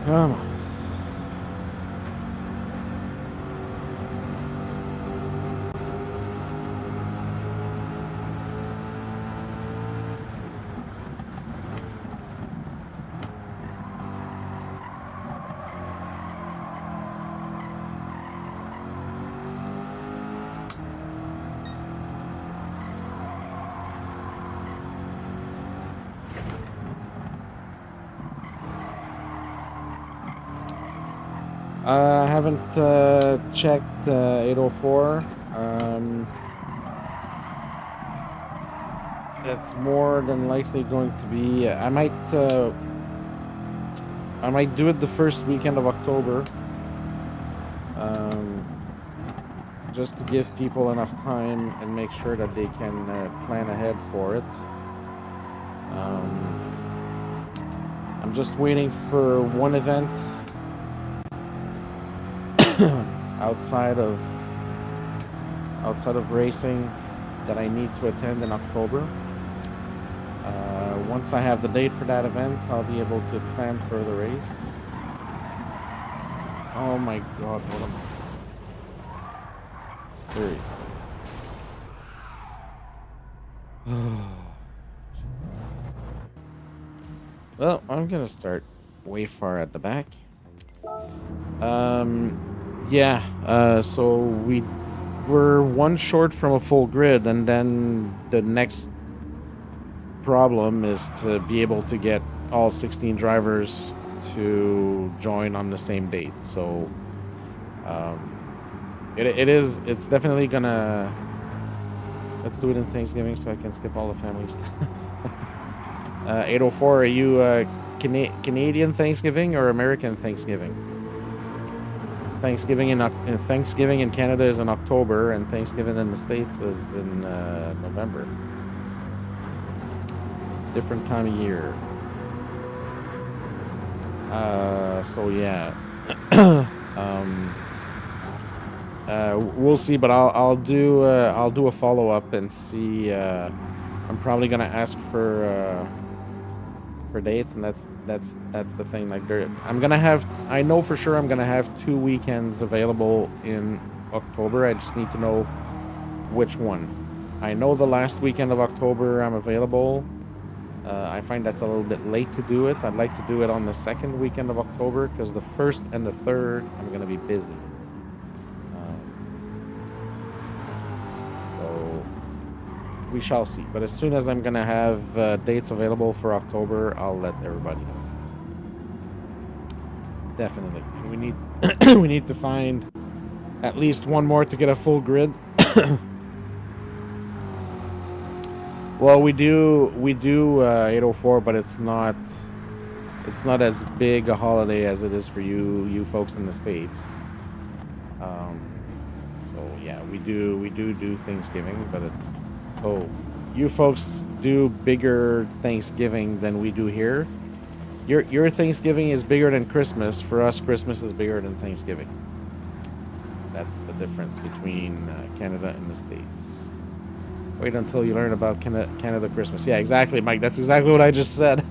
Come on. I haven't checked 804. It's more than likely going to be. I might do it the first weekend of October, just to give people enough time and make sure that they can plan ahead for it. I'm just waiting for one event outside of racing that I need to attend in October. Once I have the date for that event, I'll be able to plan for the race. Oh my god, what am I... Seriously. Well, I'm gonna start way far at the back. Yeah, so we're one short from a full grid, and then the next problem is to be able to get all 16 drivers to join on the same date. So it's definitely gonna Let's do it in Thanksgiving so I can skip all the family stuff. 804, are you Canadian Thanksgiving or American Thanksgiving? It's Thanksgiving in Canada is in October, and Thanksgiving in the States is in November. Different time of year. So yeah. We'll see, but I'll do a follow up and see. I'm probably gonna ask for dates, and that's the thing. Like, I know for sure I'm gonna have 2 weekends available in October. I just need to know which one. I know the last weekend of October I'm available. I find that's a little bit late to do it. I'd like to do it on the second weekend of October, because the first and the third I'm going to be busy. So we shall see. But as soon as I'm going to have dates available for October, I'll let everybody know. Definitely. And we need we need to find at least one more to get a full grid. Well, we do 804, but it's not as big a holiday as it is for you folks in the States. So yeah, we do Thanksgiving, but so you folks do bigger Thanksgiving than we do here. Your Thanksgiving is bigger than Christmas. For us, Christmas is bigger than Thanksgiving. That's the difference between Canada and the States. Wait until you learn about Canada Christmas. Yeah, exactly, Mike. That's exactly what I just said.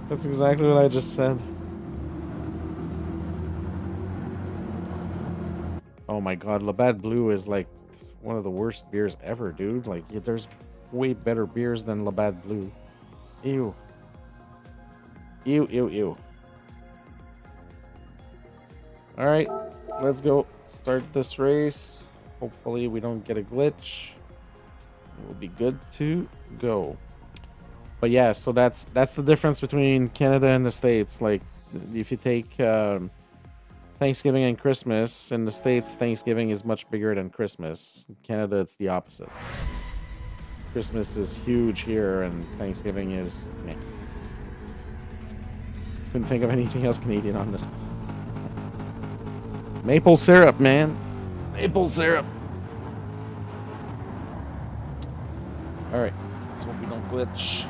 That's exactly what I just said. Oh my God, Labatt Blue is like one of the worst beers ever, dude. Like, there's way better beers than Labatt Blue. Ew. Ew, ew, ew. All right, let's go start this race. Hopefully we don't get a glitch. We'll be good to go. But yeah, so that's the difference between Canada and the States. Like, if you take Thanksgiving and Christmas, in the States, Thanksgiving is much bigger than Christmas. In Canada, it's the opposite. Christmas is huge here, and Thanksgiving is meh. Couldn't think of anything else Canadian on this. Maple syrup, man. Maple syrup. All right, let's hope we don't glitch.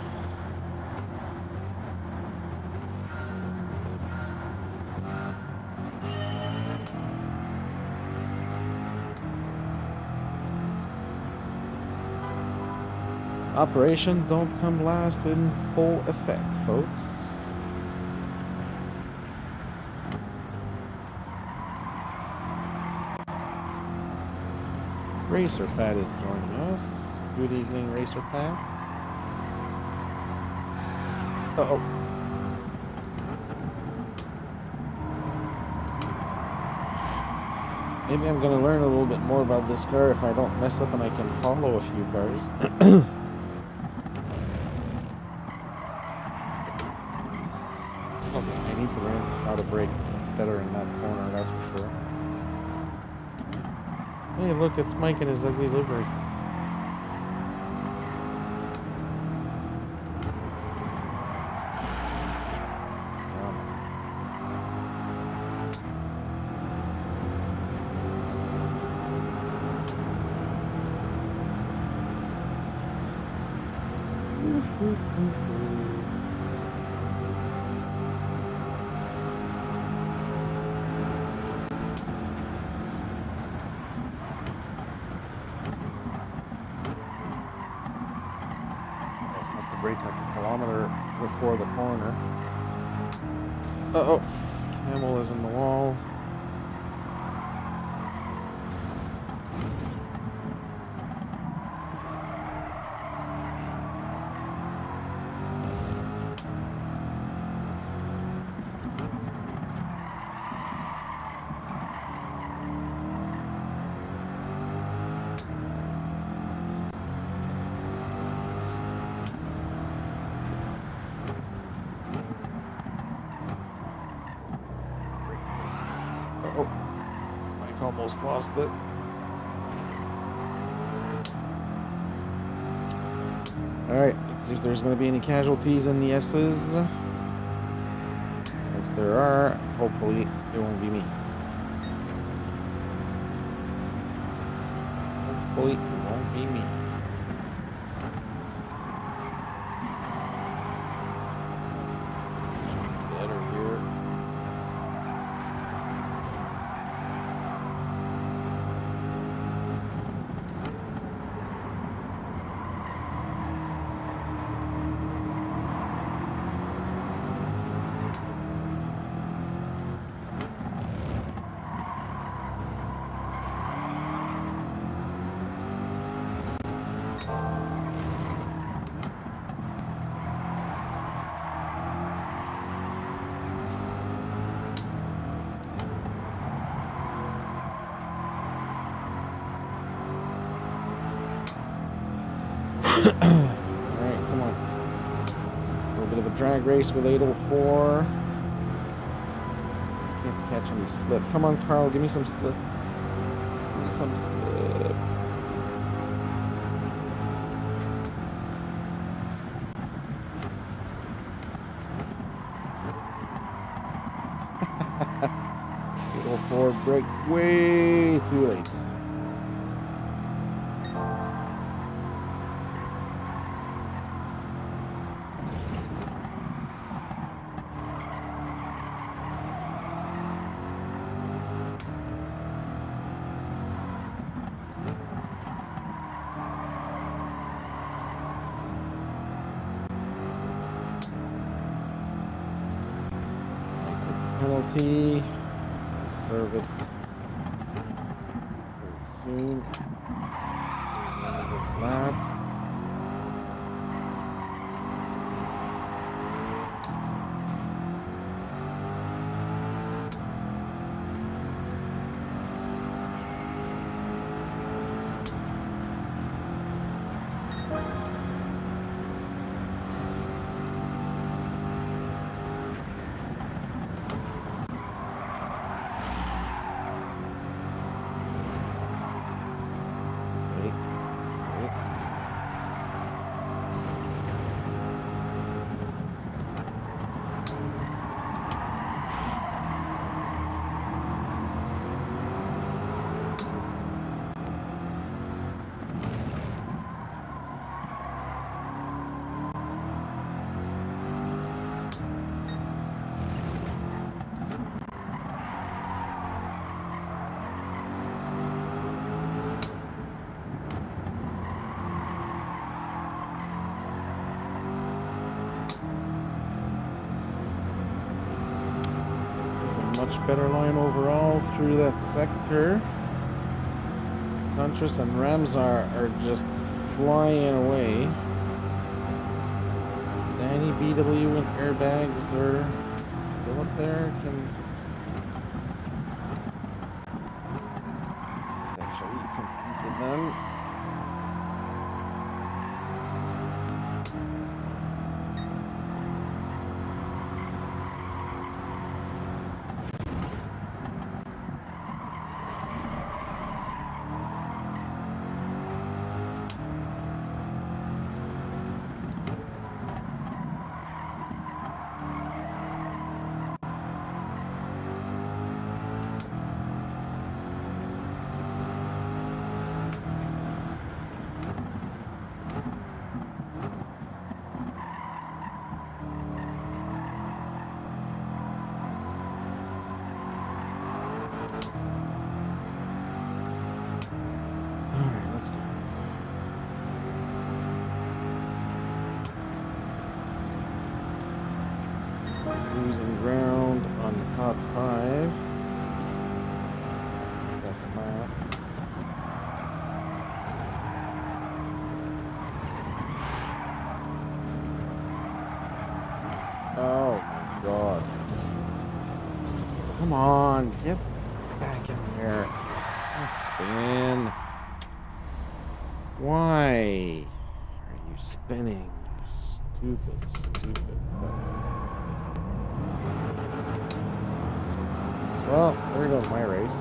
Operation Don't Come Last in full effect, folks. Racer Pat is joining us. Good evening, Racer Pat. Uh-oh. Maybe I'm going to learn a little bit more about this car if I don't mess up and I can follow a few cars. Okay, I need to learn how to brake better in that corner, that's for sure. Hey, look, it's Mike in his ugly livery. Brake like a kilometer before the corner. Uh-oh. Camel is in the wall. Oh, Mike almost lost it. Alright, let's see if there's going to be any casualties in the S's. If there are, hopefully it won't be me. Hopefully it won't be me. Better here. Alright, come on. A little bit of a drag race with 804. Can't catch any slip. Come on, Carl, give me some slip. Give me some slip. Brake way too late. Penalty. Serve it very soon. This lap. Much better line overall through that sector. Huntress and Ramsar are just flying away. Danny BW and airbags are still up there. Can actually compete with them. Losing ground on the top 5. Best lap. Oh my god. Come on, get back in there. Don't spin. Why are you spinning? You stupid. Well, there goes my race.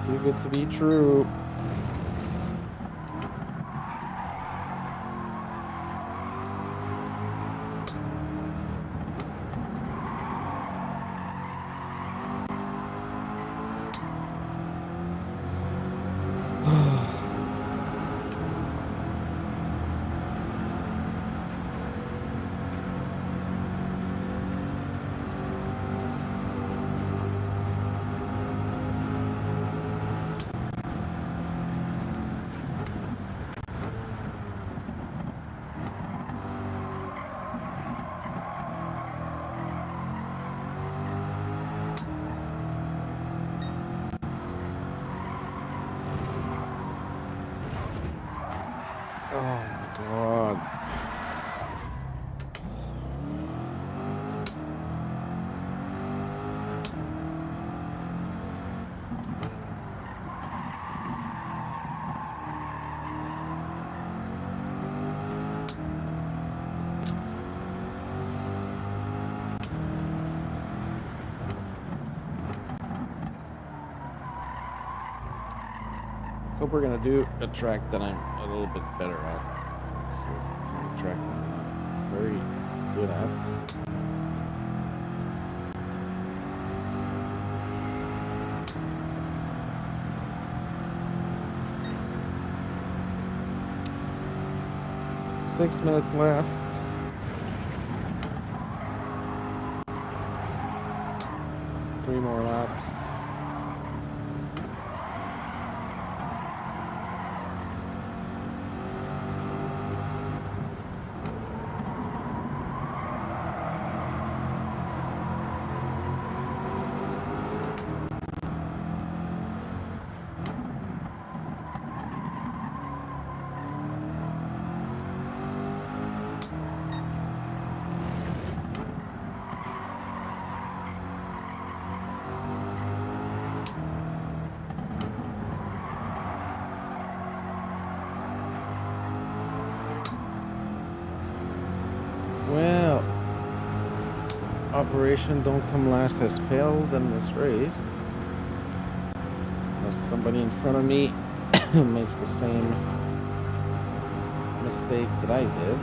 Too good to be true. Oh my god. So we're gonna do a track that I'm a little bit better at. This is the kind of track that I'm very good at. Six minutes left. 3 more laps. Well, Operation Don't Come Last has failed in this race. Unless somebody in front of me makes the same mistake that I did.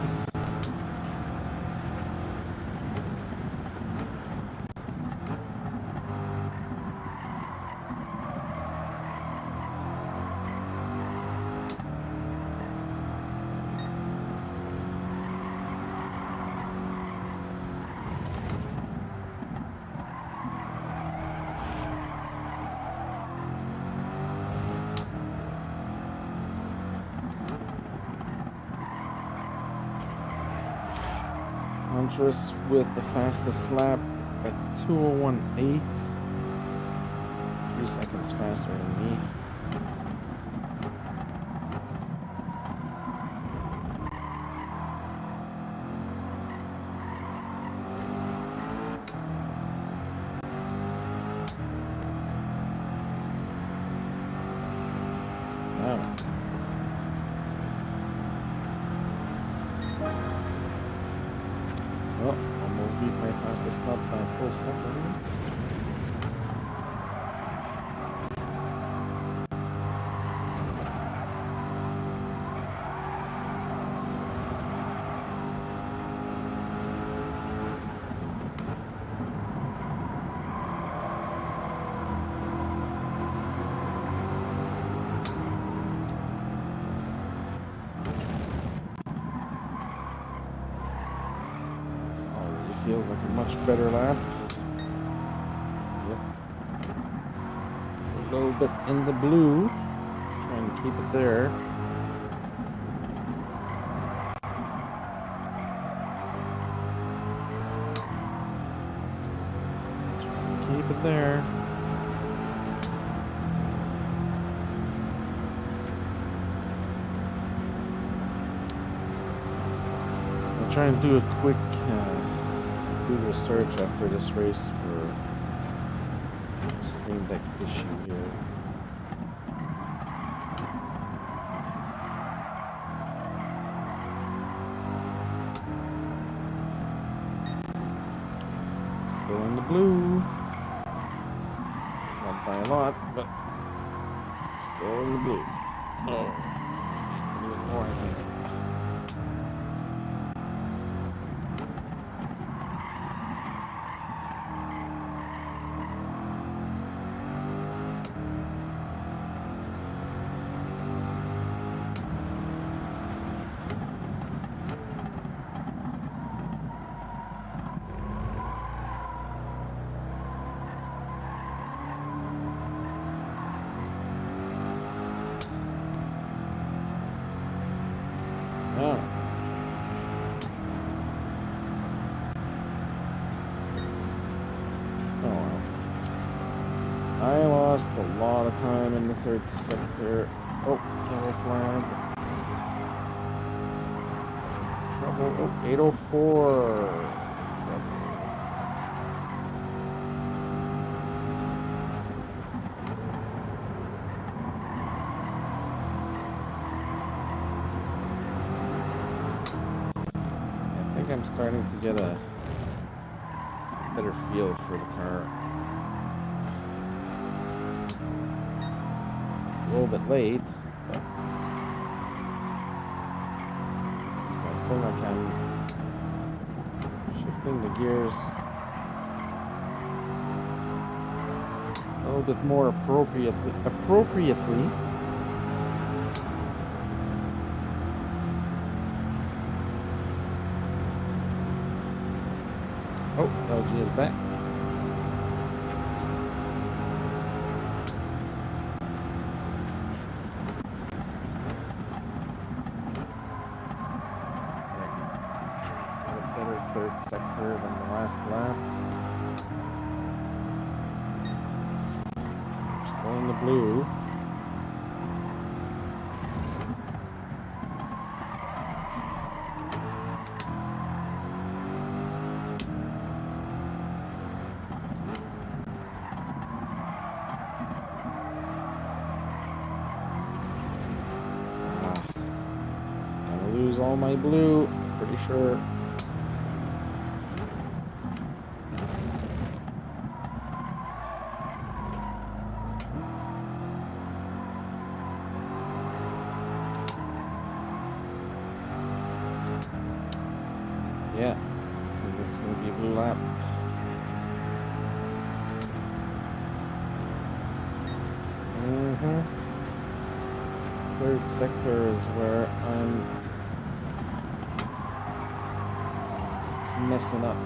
Huntress with the fastest lap at 2:01.8. 3 seconds faster than me. Well, almost beat my fastest lap by a full second. Feels like a much better lap. Yep. A little bit in the blue. Let's try and keep it there. Let's try and keep it there. I'll try and do a quick Google search after this race for Stream Deck issue here. Still in the blue. Not by a lot, but Still in the blue. Oh, even more, I think. Oh. Oh well. I lost a lot of time in the third sector. Oh, yellow flag. Trouble. Oh, 804. I'm starting to get a better feel for the car. It's a little bit late, but I feel like I'm shifting the gears a little bit more appropriately. Oh, LG is back. Got a better third sector than the last lap. Still in the blue. All my blue, pretty sure. Yeah, I think this is going to be a blue lap. Third sector is where I'm messing up.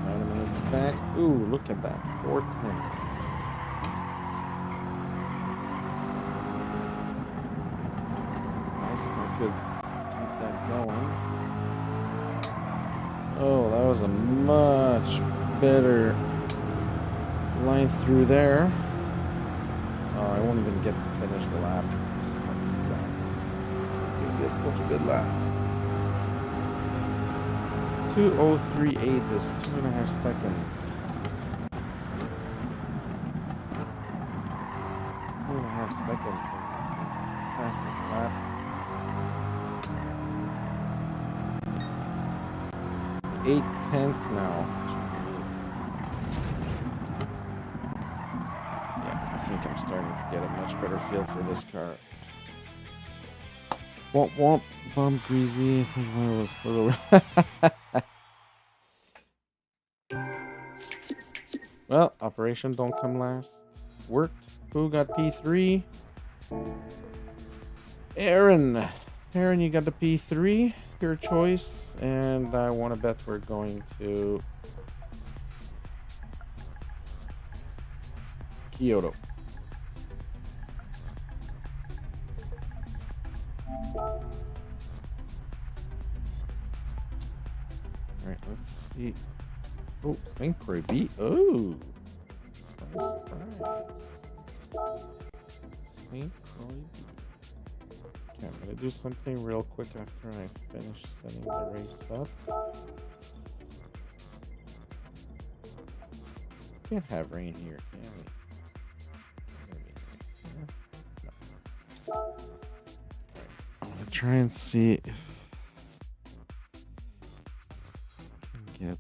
Vitamin is back. Ooh, look at that. 4/10. Could keep that going. Oh, that was a much better line through there. Oh, I won't even get to finish the lap. That sucks. You get such a good lap. 2038 is 2.5 seconds. 2.5 seconds. That's the fastest lap. 8/10 now. Yeah, I think I'm starting to get a much better feel for this car. Womp womp, bum greasy. I think I was a little. Well, operation don't come last. Worked. Who got P3? Aaron. Aaron, you got the P3. Your choice. And I want to bet we're going to Kyoto. Alright, let's see. Oh, St. Croix B. Oh. Surprise. St. Croix B. Okay, I'm gonna do something real quick after I finish setting the race up. Can't have rain here, can we? No. Right. I'm gonna try and see if I can get.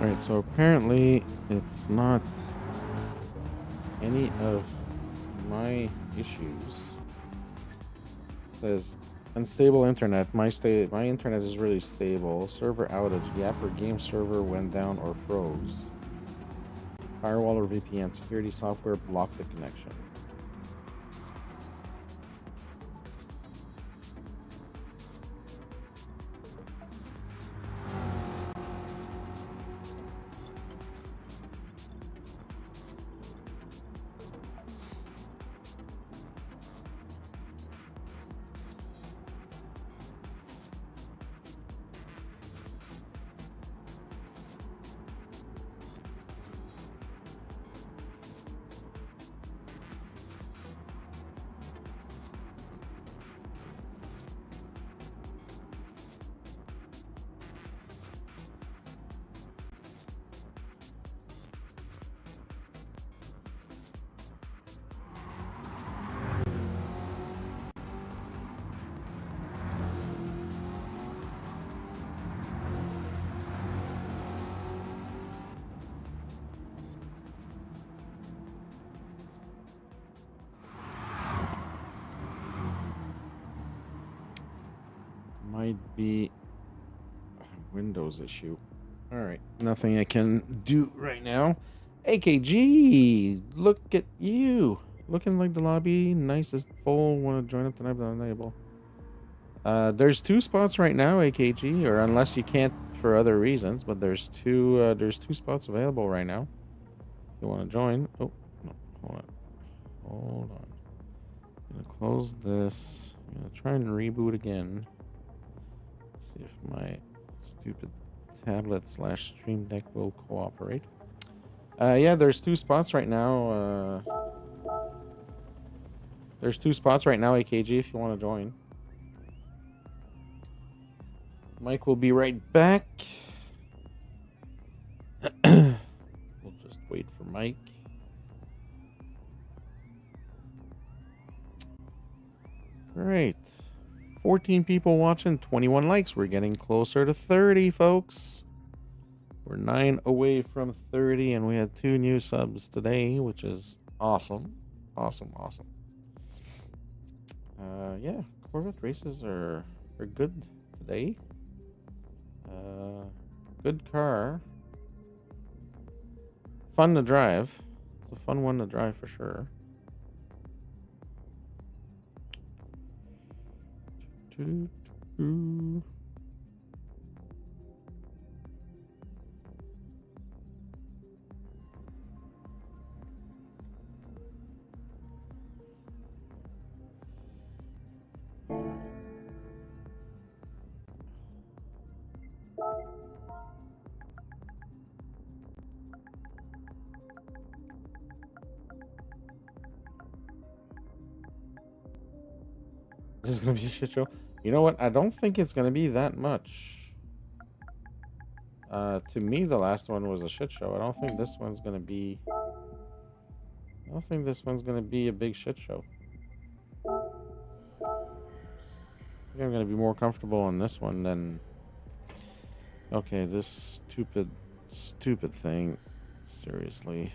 Alright, so apparently it's not any of my issues. It says unstable internet. My internet is really stable. Server outage. The app or game server went down or froze. Firewall or VPN security software blocked the connection. Might be a Windows issue. All right, nothing I can do right now. AKG, look at you, looking like the lobby nicest full. Want to join up tonight, but I'm unable. There's 2 spots right now, AKG, or unless you can't for other reasons, but there's two spots available right now. If you want to join? Oh no, hold on. I'm gonna close this. I'm gonna try and reboot again. See if my stupid tablet / stream deck will cooperate. Yeah, there's 2 spots right now. There's 2 spots right now, AKG, if you want to join. Mike will be right back. We'll just wait for Mike. All right. 14 people watching, 21 likes. We're getting closer to 30, folks. We're 9 away from 30, and we had 2 new subs today, which is awesome. Awesome. Yeah, Corvette races are good today. Good car. Fun to drive. It's a fun one to drive for sure. This is gonna be a shit show. You know what? I don't think it's gonna be that much. To me, the last one was a shit show. I don't think this one's gonna be. I don't think this one's gonna be a big shit show. I think I'm gonna be more comfortable on this one than. Okay, this stupid thing. Seriously,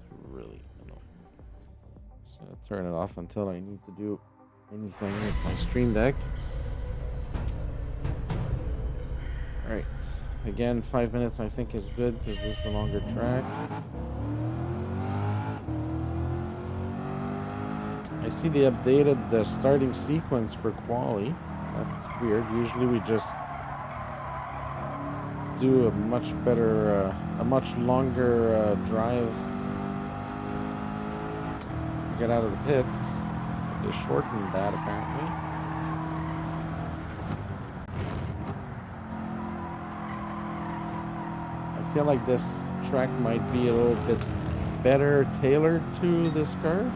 it's really annoying. Just gonna turn it off until I need to do anything with my Stream Deck. Alright, again, 5 minutes I think is good because this is a longer track. I see they updated the starting sequence for quali. That's weird. Usually we just do a much better, a much longer drive to get out of the pits. So they shortened that apparently. I feel like this track might be a little bit better tailored to this car.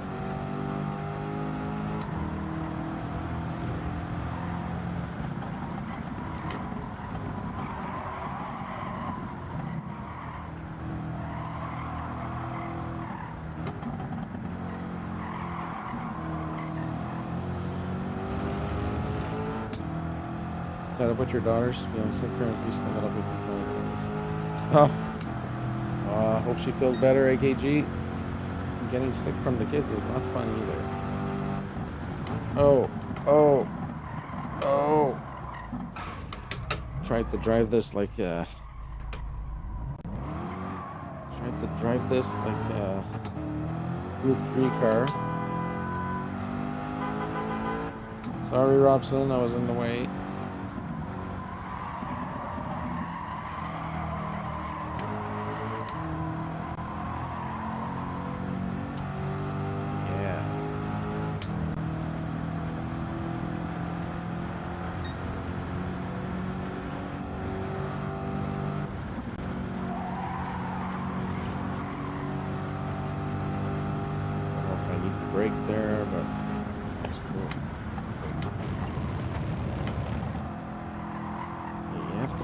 Set up with your daughters. Feeling sick currently, stand up with your Oh. Hope she feels better, AKG. Getting sick from the kids is not fun either. Oh. Tried to drive this like a Group 3 car. Sorry, Robson, I was in the way.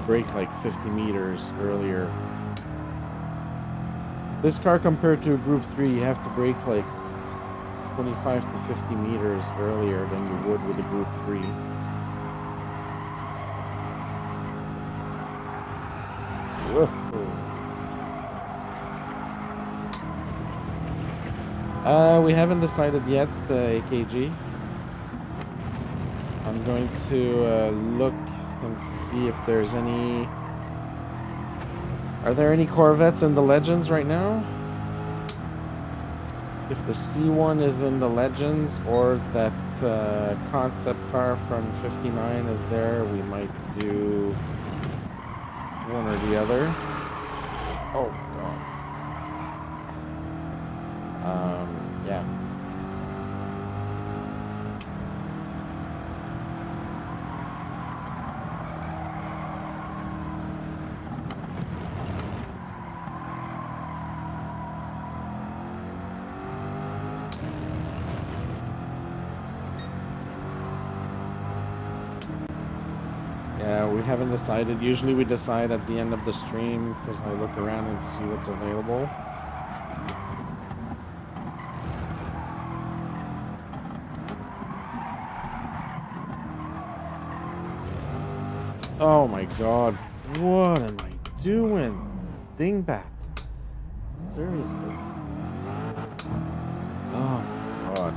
Brake like 50 meters earlier. This car compared to a Group 3, you have to brake like 25 to 50 meters earlier than you would with a Group 3. We haven't decided yet, AKG. I'm going to look and see if there's any... Are there any Corvettes in the Legends right now? If the C1 is in the Legends or that concept car from 59 is there, we might do one or the other. Oh, God. Yeah. We haven't decided. Usually we decide at the end of the stream because I look around and see what's available. Oh my God. What am I doing? Dingbat. Seriously. Oh my God.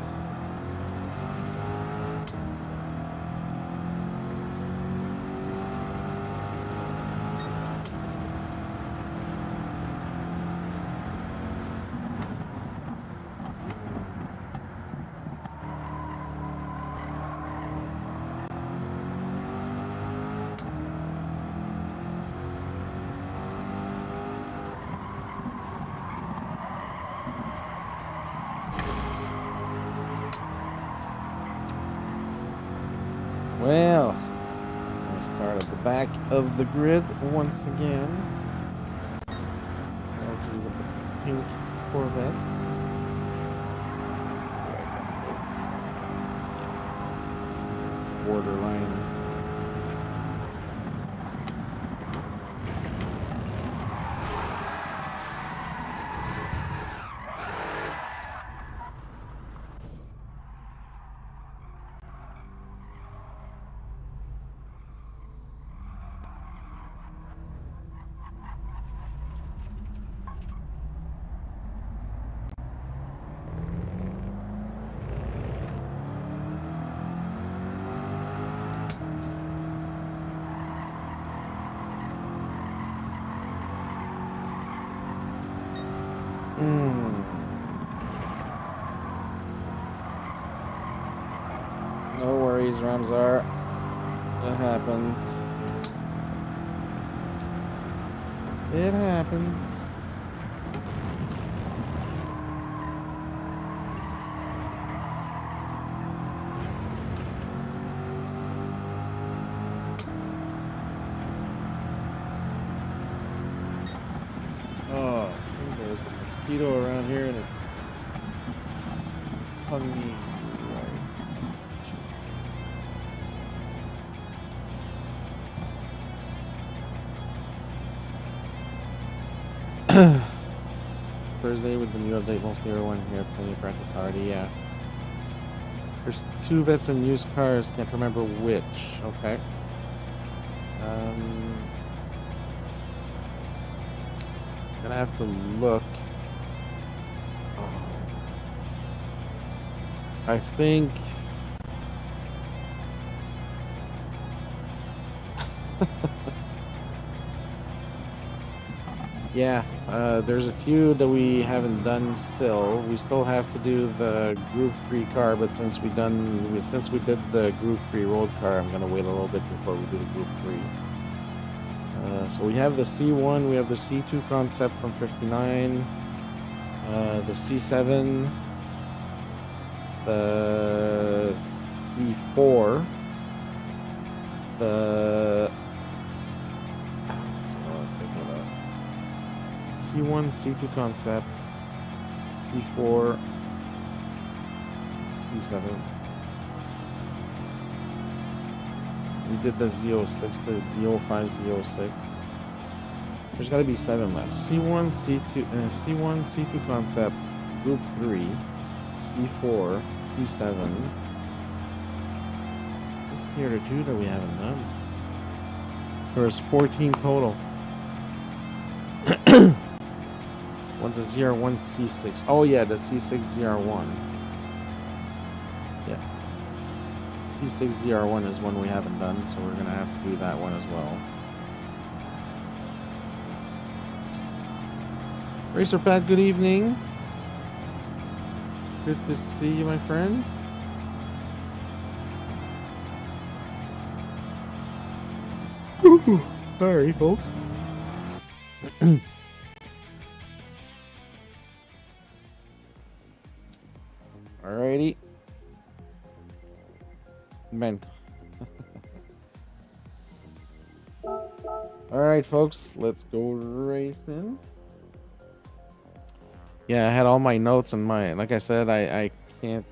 Well, I start at the back of the grid once again. LG with the pink Corvette. Borderline. No worries, Ramzar. It happens. It happens. Oh, I think there's a mosquito around here and it's hugging me. Thursday with the new update, mostly everyone here plenty of practice already. Yeah, there's 2 vets and used cars, can't remember which. Okay. Gonna have to look. I think yeah, there's a few that we haven't done still. We still have to do the Group 3 car, but since we did the Group 3 road car, I'm gonna wait a little bit before we do the Group 3. So we have the C1, we have the C2 concept from 59, the C7, the C4, the C1, C2 concept, C4, C7. We did the Z06, the Z05, Z06. There's got to be 7 left. C1, C1, C2 concept, Group 3, C4, C7. What's the other 2 that we haven't done? There's 14 total. One's a ZR1 C6. Oh yeah, the C6 ZR1. Yeah. C6 ZR1 is one we haven't done, so we're gonna have to do that one as well. Racer Pat, good evening. Good to see you, my friend. Sorry, folks. Alrighty. Man. Alright, folks, let's go racing. Yeah, I had all my notes and like I said, I can't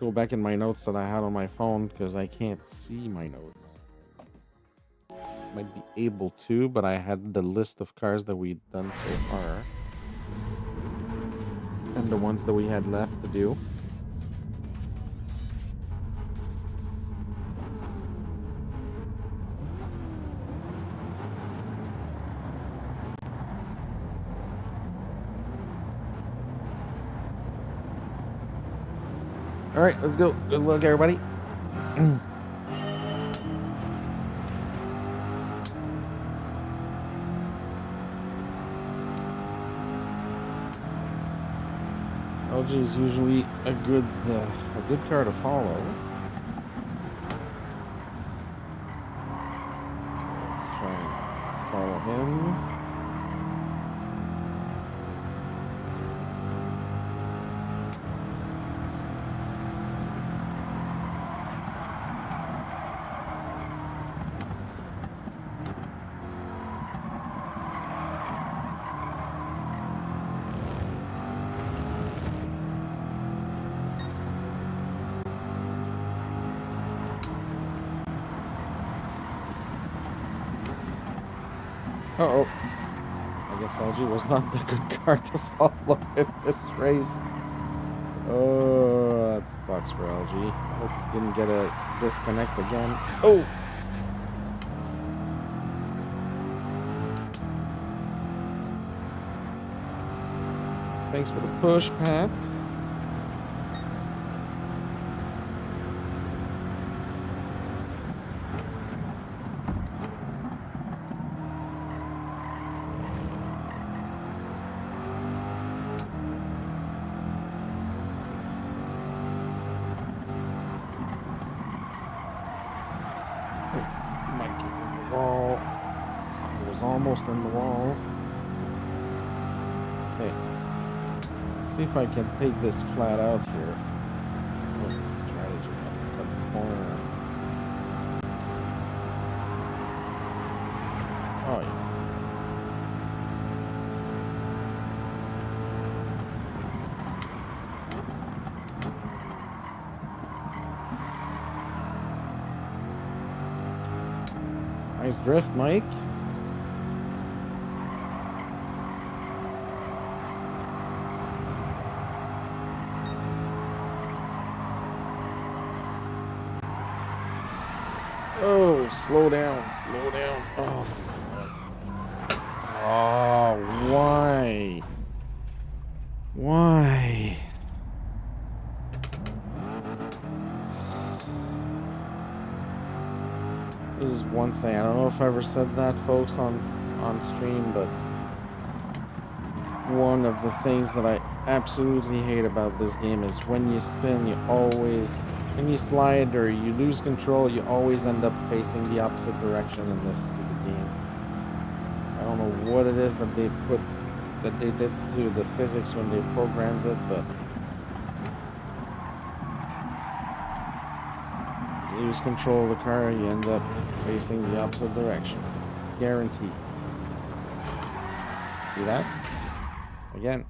go back in my notes that I had on my phone because I can't see my notes. Might be able to, but I had the list of cars that we'd done so far. And the ones that we had left to do. All right, let's go. Good luck, everybody. LG is usually a good car to follow. So let's try and follow him. Uh-oh. I guess LG was not the good car to follow in this race. Oh, that sucks for LG. I hope you didn't get a disconnect again. Oh! Thanks for the push, Pat. Mike is in the wall. I was almost in the wall. Okay. Let's see if I can take this flat out here. What's the strategy? Cut the corner. Oh, yeah. Nice drift, Mike. Oh, slow down, slow down. Oh, oh, why? Why? This is one thing. I don't know if I ever said that, folks, on stream, but one of the things that I absolutely hate about this game is when you spin, you always, when you slide or you lose control, you always end up facing the opposite direction in this stupid game. I don't know what it is that they did to the physics when they programmed it, but you lose control of the car, you end up facing the opposite direction. Guaranteed. See that? Again.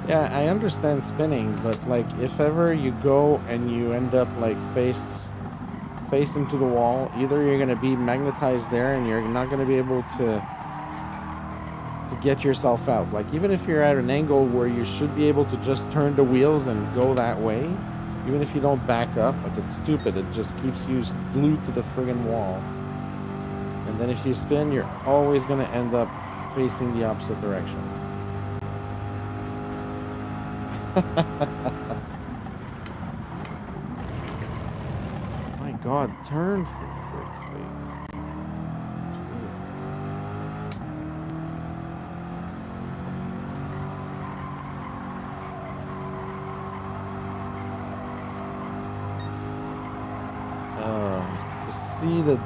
Yeah, I understand spinning, but like if ever you go and you end up like face into the wall, either you're gonna be magnetized there and you're not gonna be able to get yourself out. Like even if you're at an angle where you should be able to just turn the wheels and go that way, even if you don't back up, like it's stupid, it just keeps you glued to the friggin' wall. And then if you spin, you're always gonna end up facing the opposite direction. My God, turn for frick's sake. To see the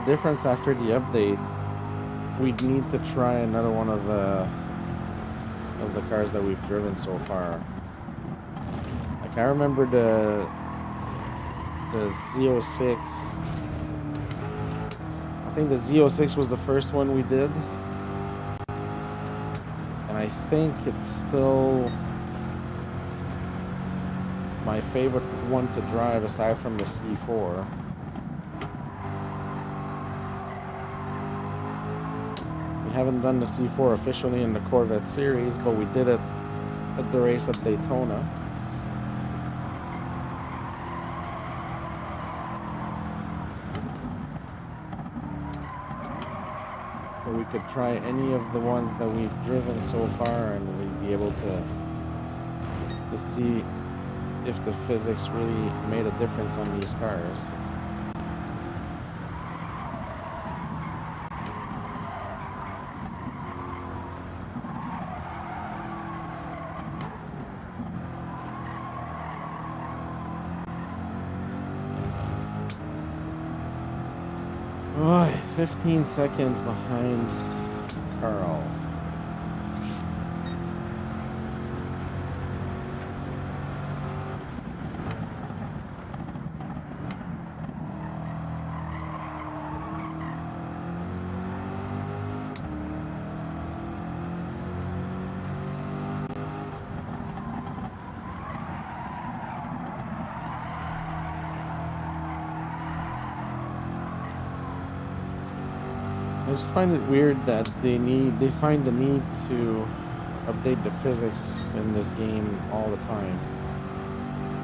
difference after the update, we'd need to try another one of the cars that we've driven so far. Like I remember the Z06. I think the Z06 was the first one we did, and I think it's still my favorite one to drive aside from the C4. We haven't done the C4 officially in the Corvette series, but we did it at the race at Daytona. So we could try any of the ones that we've driven so far, and we'd be able to see if the physics really made a difference on these cars. Oh, 15 seconds behind Carl. I just find it weird that they find the need to update the physics in this game all the time.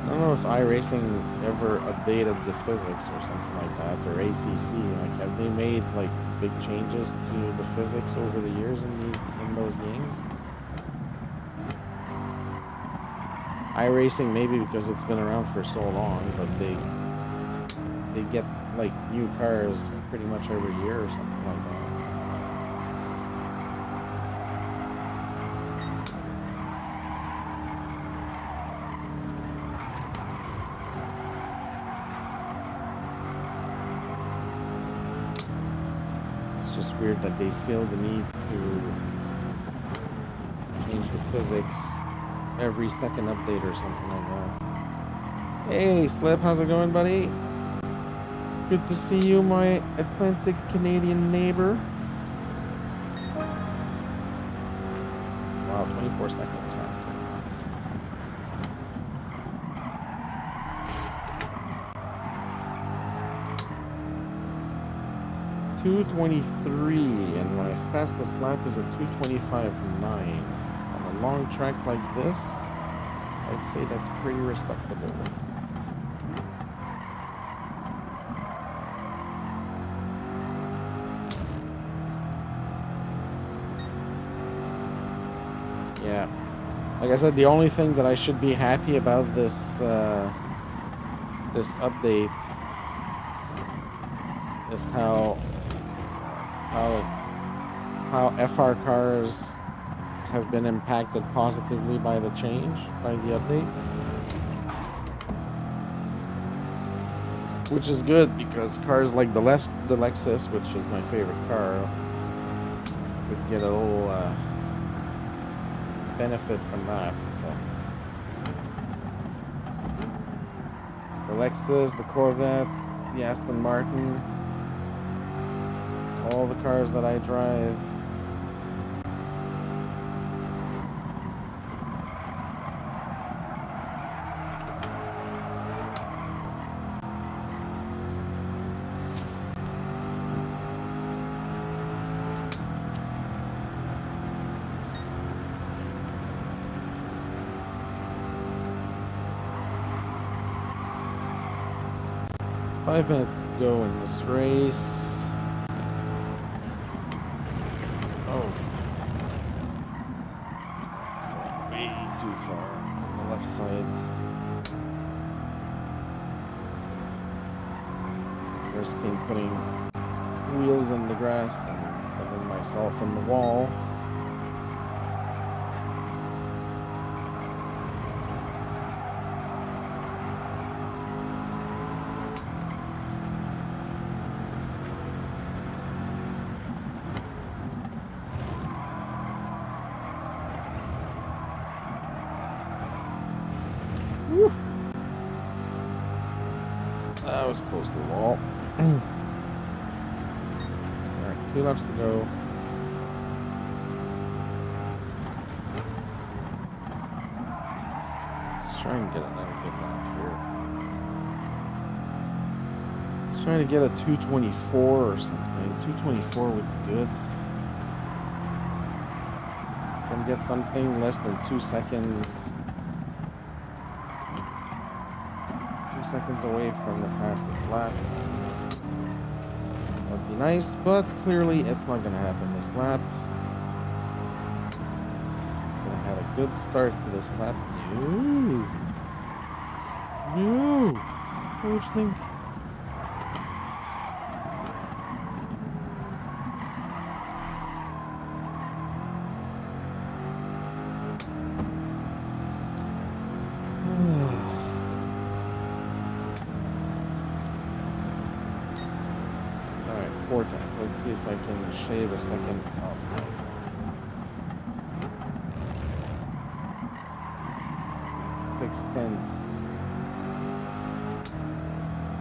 I don't know if iRacing ever updated the physics or something like that, or ACC. Like, have they made like big changes to the physics over the years in those games? iRacing maybe because it's been around for so long, but they get like new cars pretty much every year or something like that. It's just weird that they feel the need to change the physics every second update or something like that. Hey Slip, how's it going, buddy? Good to see you, my Atlantic Canadian neighbor. Wow, 24 seconds faster. .223, and my fastest lap is a 225.9. On a long track like this, I'd say that's pretty respectable. Yeah, like I said, the only thing that I should be happy about this this update is how FR cars have been impacted positively by the change, by the update, which is good because cars like the Lexus, which is my favorite car, would get a little benefit from that. So the Lexus, the Corvette, the Aston Martin, all the cars that I drive. Five minutes to go in this race. Oh. Way too far on the left side. Risking putting wheels in the grass and sending myself in the wall. That was close to the wall. Alright, 2 laps to go. Let's try and get another good lap here. Let's try to get a 224 or something. 224 would be good. Can get something less than 2 seconds. 2 seconds away from the fastest lap. That'd be nice, but clearly it's not going to happen this lap. Gonna have a good start to this lap. No. No. What do you think? Alright, 4/10. Let's see if I can shave a second off. 6/10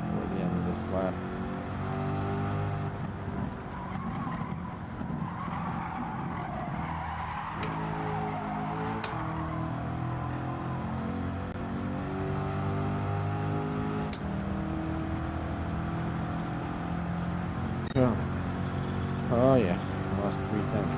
for the end of this lap. Oh yeah, I lost 3/10.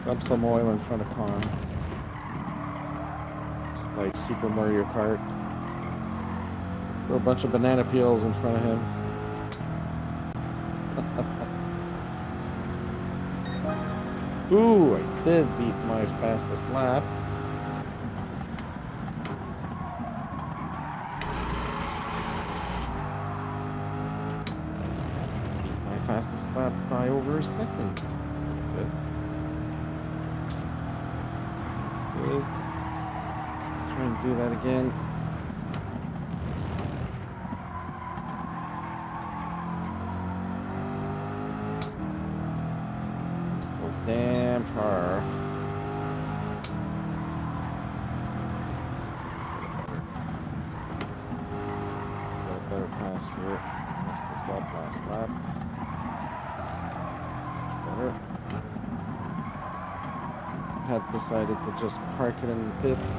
Dump some oil in front of Con. Just like Super Mario Kart. Throw a bunch of banana peels in front of him. Ooh, I did beat my fastest lap. Fastest lap by over a second. That's good. That's good. Let's try and do that again. I'm still damn far. Let's get a better pass here. Messed this up last lap. Had decided to just park it in the pits.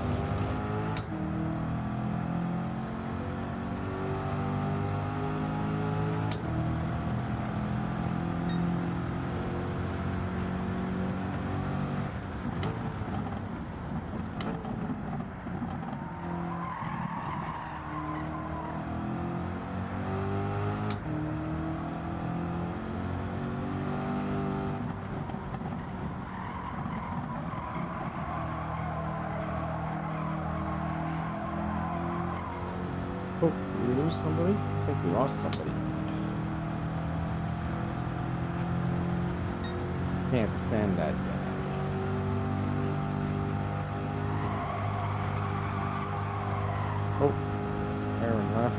Oh, did we lose somebody? I think we lost somebody. Can't stand that guy. Oh, Aaron left.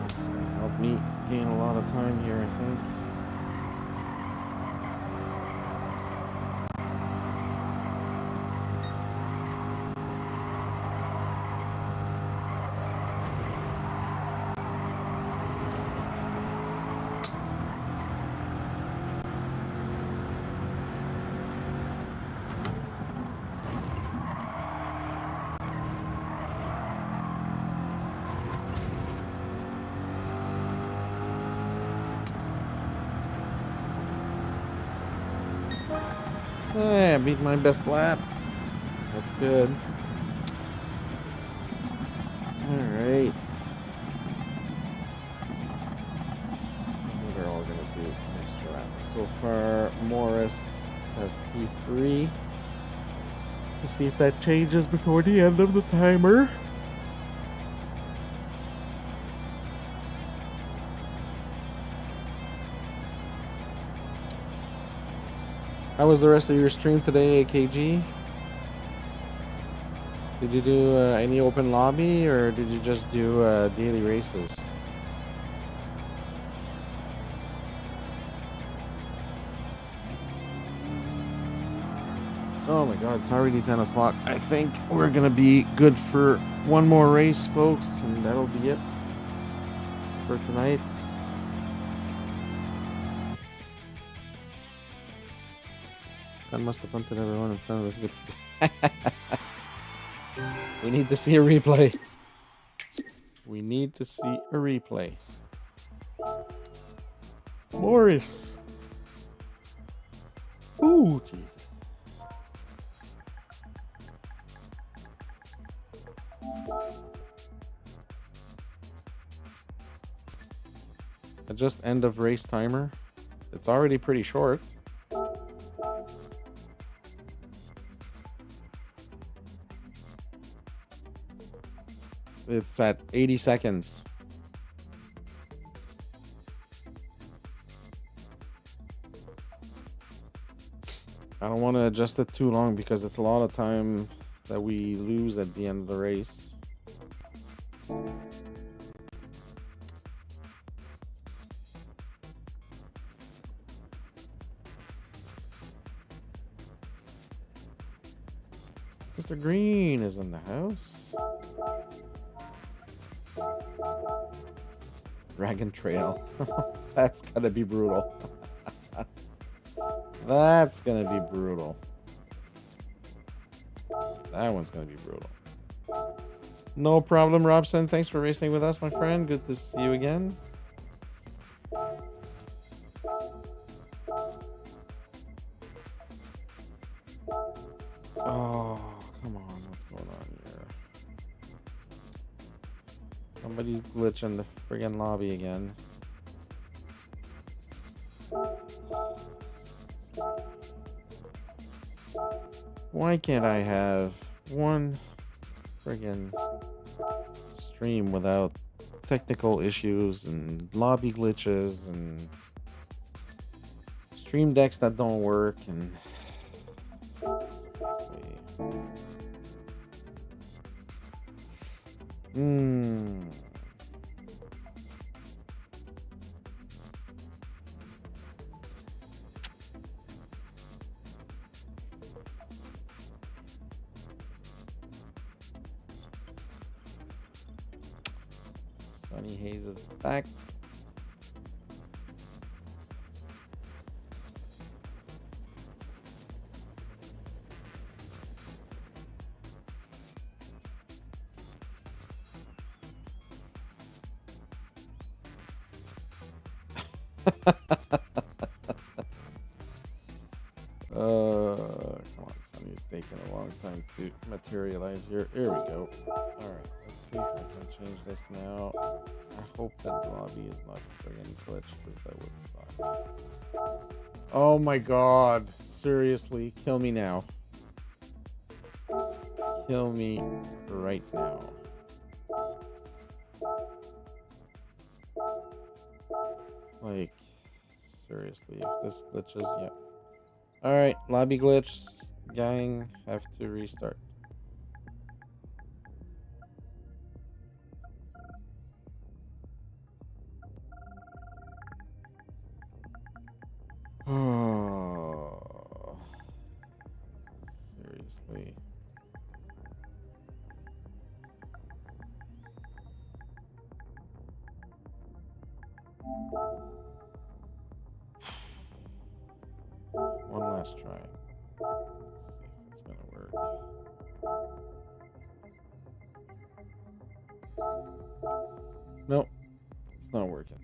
This is going to help me gain a lot of time here, I think. Hey, I beat my best lap. That's good. Alright. What are all gonna do next round? So far, Morris has P3. Let's see if that changes before the end of the timer. How was the rest of your stream today, AKG? Did you do any open lobby, or did you just do daily races? Oh my god, it's already 10 o'clock. I think we're gonna be good for one more race, folks, and that'll be it for tonight. I must have punted everyone in front of us. We need to see a replay. We need to see a replay. Morris. Ooh, Jesus. Just end of race timer. It's already pretty short. It's at 80 seconds. I don't want to adjust it too long because it's a lot of time that we lose at the end of the race. Mr. Green is in the house. Dragon Trail. That's gonna be brutal. That's gonna be brutal. That one's gonna be brutal. No problem, Robson. Thanks for racing with us, my friend. Good to see you again. Oh, come on. What's going on here? Somebody's glitching the friggin' lobby again. Why can't I have one friggin' stream without technical issues and lobby glitches and stream decks that don't work and Sunny Hayes is back. Come on, Sunny's taking a long time to materialize here. Here we go. Alright, let's see if I can change this now. I hope that the lobby is not friggin' glitched, because that would suck. Oh my god. Seriously, kill me now. Kill me right now. Like, seriously, if this glitches, yeah. Alright, lobby glitch, gang, have to restart. Oh, seriously. One last try. Let's see if it's gonna work. Nope, it's not working.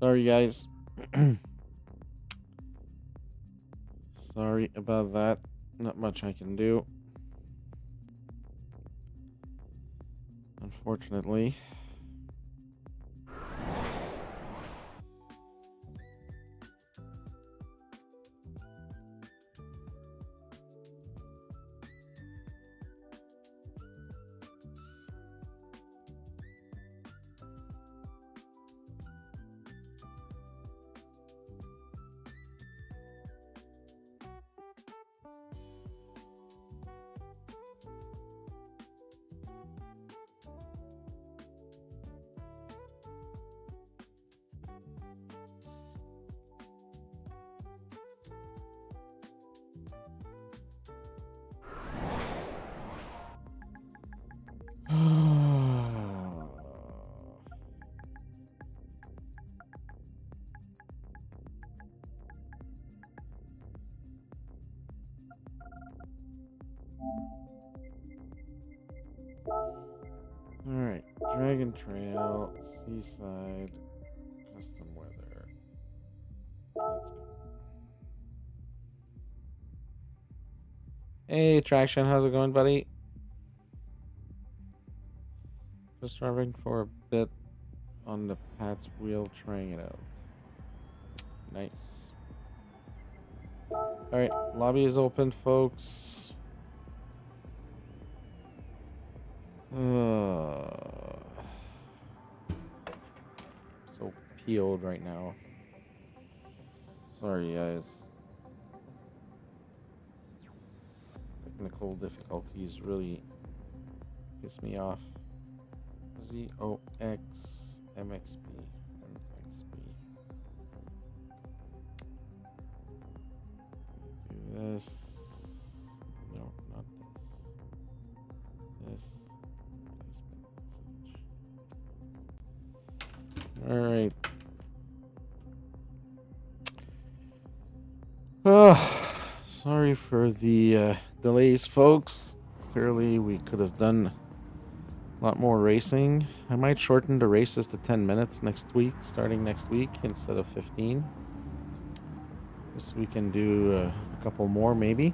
Sorry, guys. Sorry about that. Not much I can do, unfortunately. Alright, Dragon Trail, Seaside, Custom Weather. Let's go. Hey, Traction, how's it going, buddy? Just driving for a bit on the Pat's wheel, trying it out. Nice. Alright, lobby is open, folks. So PO'd right now. Sorry, guys. Technical difficulties really piss me off. ZOX MXB MXB. Do this. No, not this. This. All right. Oh, sorry for the delays, folks. Clearly, we could have done a lot more racing. I might shorten the races to 10 minutes next week, starting next week, instead of 15. This we can do a couple more, maybe.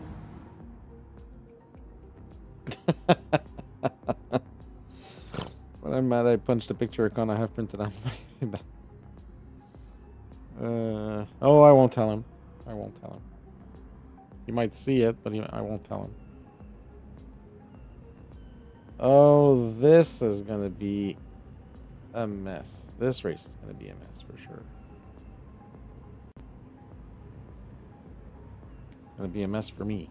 When I'm mad, I punched a picture icon I have printed on my back. Oh, I won't tell him. I won't tell him. You might see it, but I won't tell him. Oh, this is going to be a mess. This race is going to be a mess for sure. Going to be a mess for me.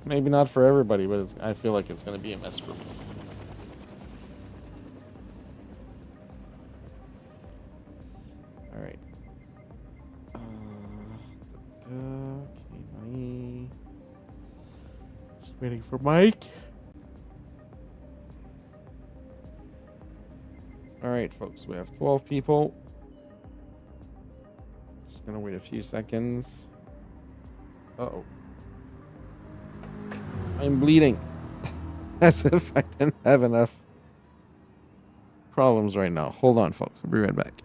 Maybe not for everybody, but I feel like it's going to be a mess for me. All right. Okay, just waiting for Mike. All right, folks, we have 12 people. Just gonna wait a few seconds. Uh-oh. I'm bleeding. As if I didn't have enough problems right now. Hold on, folks. I'll be right back.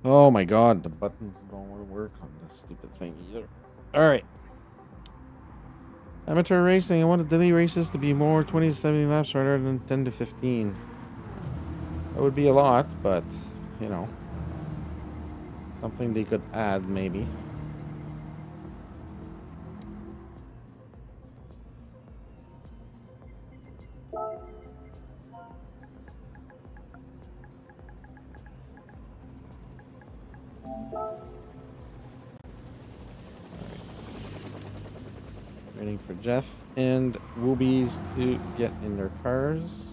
Oh my god, the buttons don't want to work on this stupid thing either. Alright. Amateur racing. I want the daily races to be more 20 to 70 laps rather than 10 to 15. That would be a lot, but, you know. Something they could add, maybe. Waiting for Jeff and Woobies to get in their cars.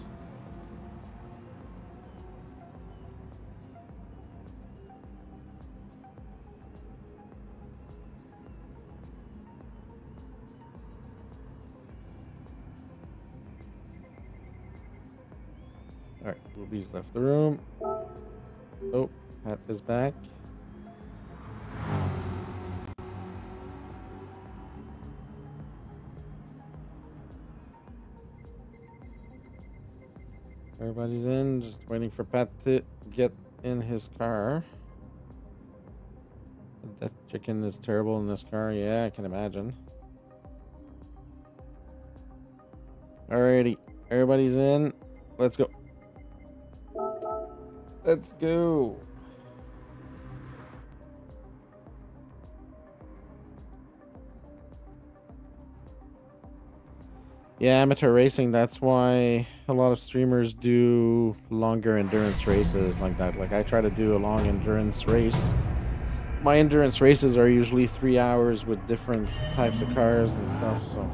Alright, Woobies left the room. Oh, Pat is back. Everybody's in, just waiting for Pat to get in his car. That chicken is terrible in this car. Yeah, I can imagine. Alrighty, everybody's in. Let's go. Let's go. Yeah, amateur racing, that's why a lot of streamers do longer endurance races like that. Like, I try to do a long endurance race. My endurance races are usually 3 hours with different types of cars and stuff, so...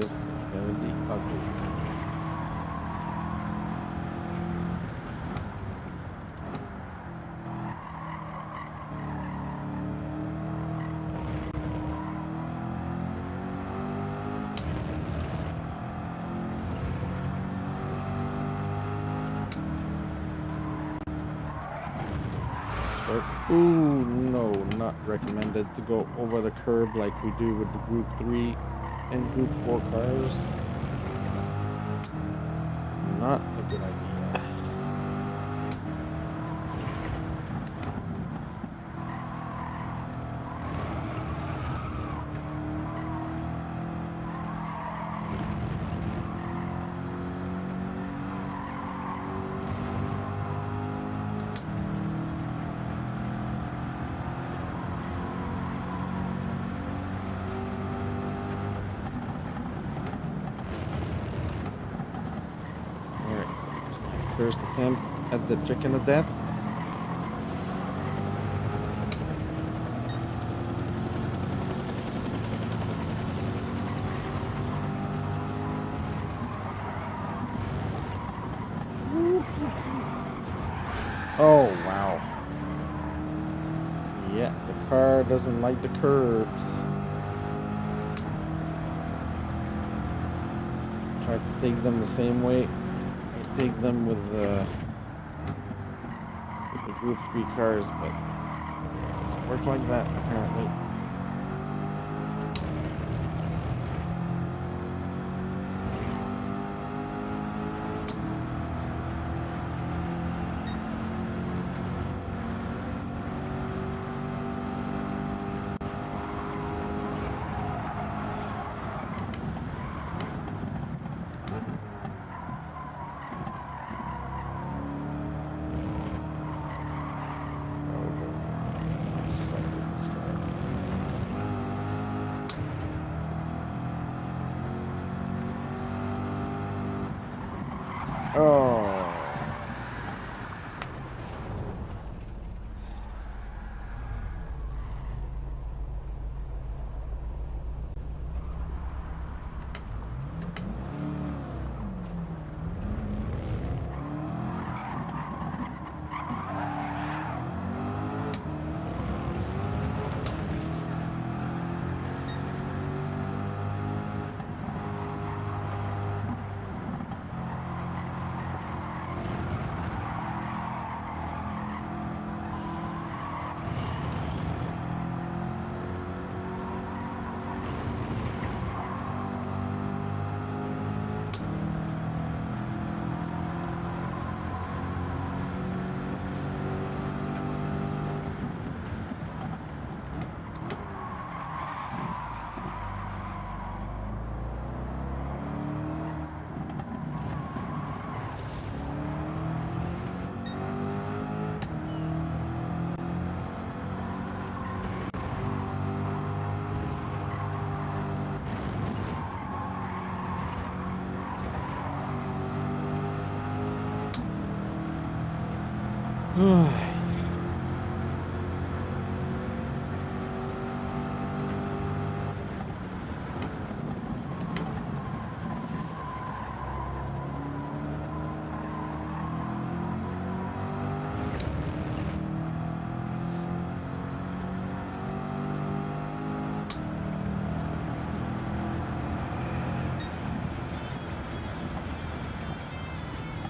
This is gonna be ugly. Ooh, no, not recommended to go over the curb like we do with the Group 3 and Group 4 cars. Not a good idea. First attempt at the chicken of death. Oh, wow. Yeah, the car doesn't like the curbs. Tried to take them the same way take them with the Group 3 cars, but it doesn't work like that apparently.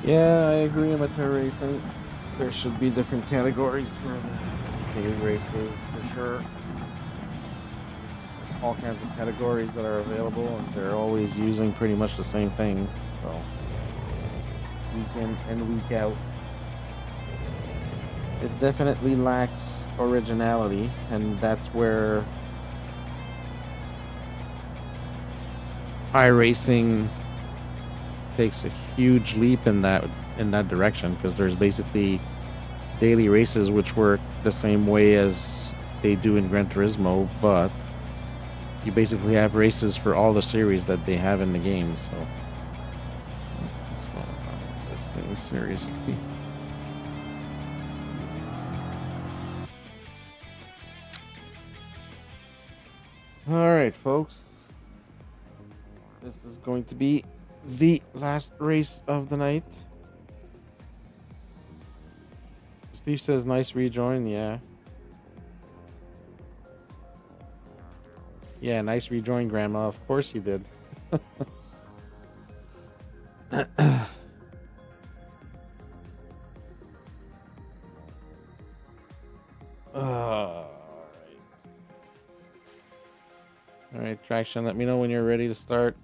Yeah, I agree with the racing. There should be different categories for the paid races, for sure. There's all kinds of categories that are available, and they're always using pretty much the same thing. So, week in and week out. It definitely lacks originality, and that's where iRacing takes a huge leap in that direction, because there's basically daily races, which work the same way as they do in Gran Turismo, but you basically have races for all the series that they have in the game. So what's going on with this thing? Seriously. All right, folks. This is going to be the last race of the night. Steve says, nice rejoin. Yeah. Yeah, nice rejoin, Grandma. Of course you did. All right, Traction, let me know when you're ready to start.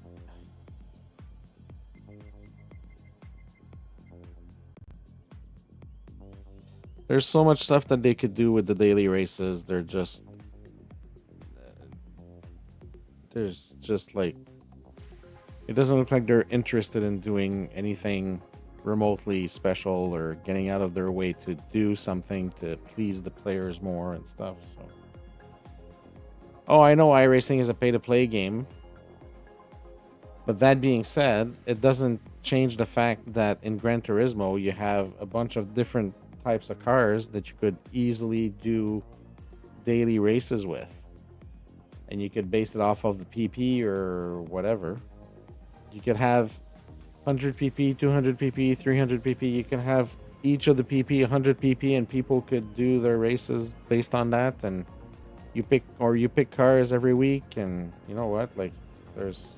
There's so much stuff that they could do with the daily races. There's just like, it doesn't look like they're interested in doing anything remotely special or getting out of their way to do something to please the players more and stuff. So, oh, I know iRacing is a pay-to-play game, but that being said, it doesn't change the fact that in Gran Turismo you have a bunch of different types of cars that you could easily do daily races with, and you could base it off of the PP or whatever. You could have 100 PP, 200 PP, 300 PP. You can have each of the PP 100 PP, and people could do their races based on that. And you pick cars every week, and you know what, like, there's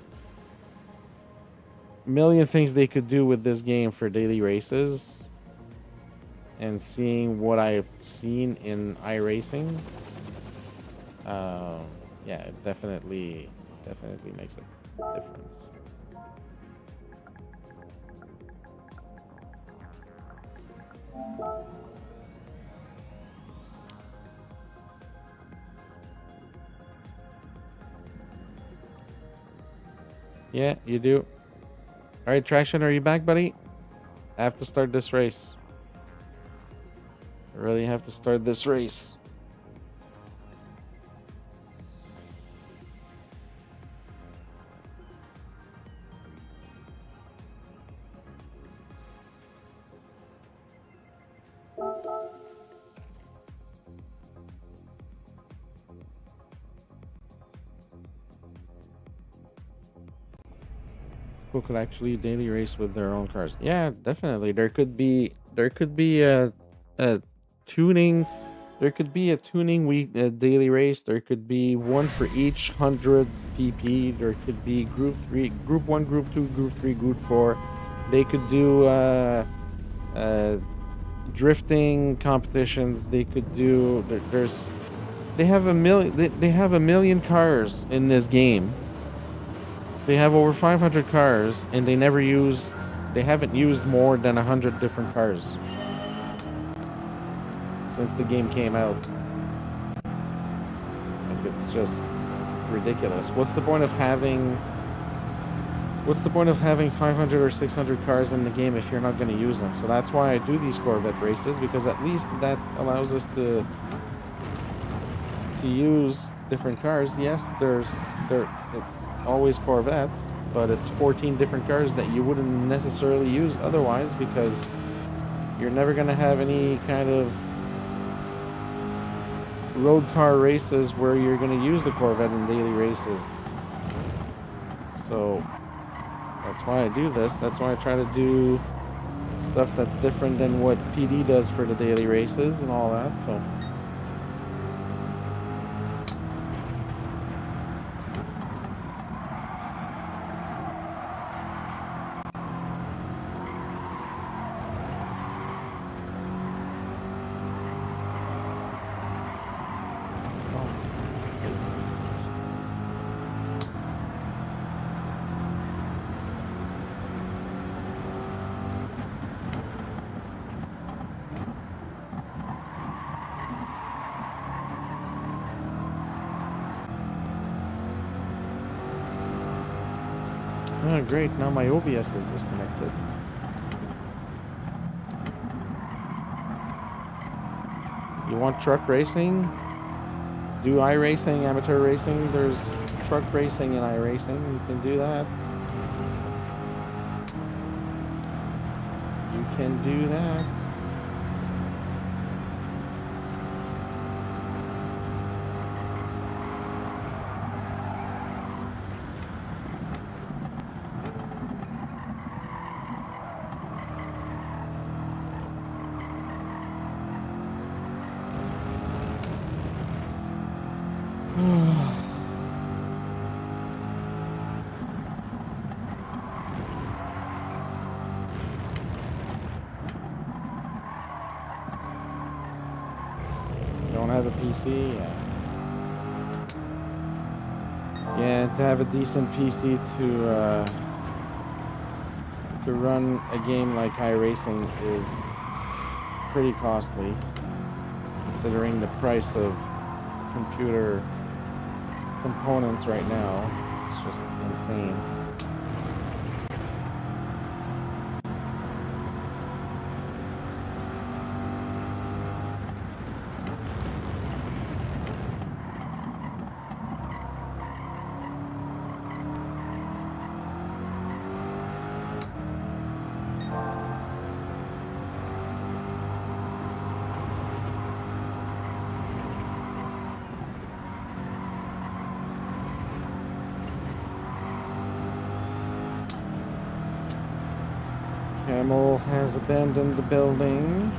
a million things they could do with this game for daily races. And seeing what I've seen in iRacing, yeah, it definitely makes a difference. Yeah, you do. All right, Traction, are you back, buddy? I have to start this race. I really have to start this race. People could actually daily race with their own cars. Yeah, definitely. There could be a tuning. There could be a tuning week, a daily race. There could be one for each 100 PP. There could be group 3, group 1, group 2, group 3, group 4. They could do drifting competitions. They could do they have a million cars in this game. They have over 500 cars, and they haven't used more than 100 different cars since the game came out. Like, it's just ridiculous. What's the point of having 500 or 600 cars in the game if you're not going to use them? So that's why I do these Corvette races, because at least that allows us to use different cars. Yes, it's always Corvettes, but it's 14 different cars that you wouldn't necessarily use otherwise, because you're never going to have any kind of road car races where you're going to use the Corvette in daily races. So that's why I do this. That's why I try to do stuff that's different than what PD does for the daily races and all that. So oh, great, now my OBS is disconnected. want truck racing? Do iRacing, amateur racing? There's truck racing and iRacing. You can do that. You can do that. Don't have a PC? Yeah, to have a decent PC to run a game like iRacing is pretty costly, considering the price of computer components right now. It's just insane. Camel has abandoned the building.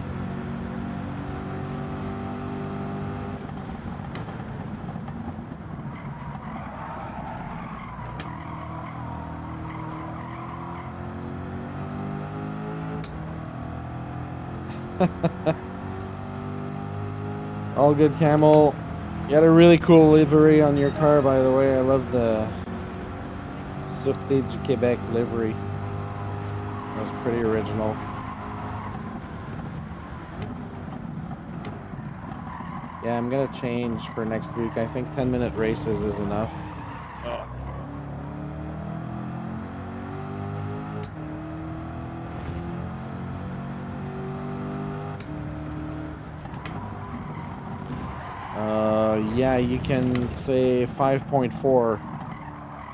All good, Camel. You had a really cool livery on your car, by the way. I love the Sûreté du Québec livery. That's pretty original. Yeah, I'm gonna change for next week. I think 10-minute races is enough. Yeah, you can say 5.4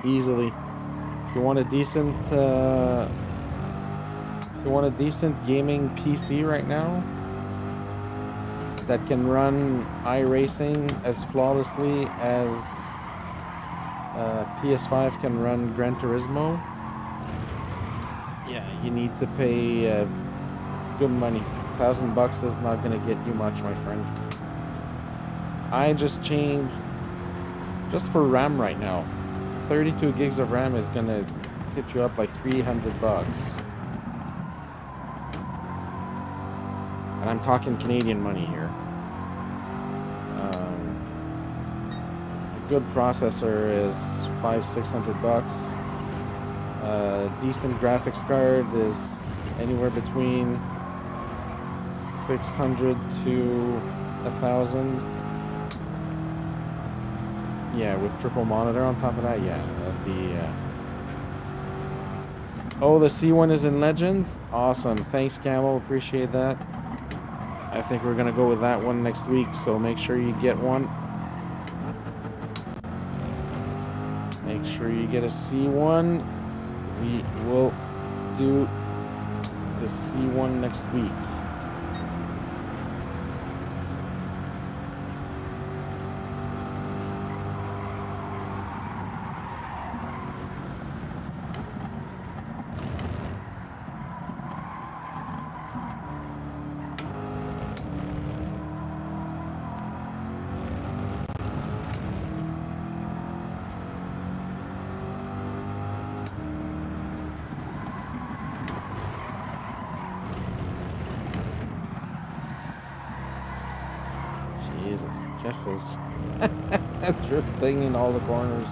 easily. If you want a decent gaming PC right now that can run iRacing as flawlessly as PS5 can run Gran Turismo, yeah, you need to pay good money. $1,000 is not gonna get you much, my friend. I just changed just for RAM right now. 32 gigs of RAM is gonna hit you up like $300. And I'm talking Canadian money here. A good processor is $500-600. Decent graphics card is anywhere between 600 to 1,000. Yeah, with triple monitor on top of that, yeah, that'd be. Oh, the C1 is in Legends. Awesome, thanks, Camel. Appreciate that. I think we're gonna go with that one next week, so make sure you get one. Make sure you get a C1. We will do the C1 next week. Jeff is drifting in all the corners.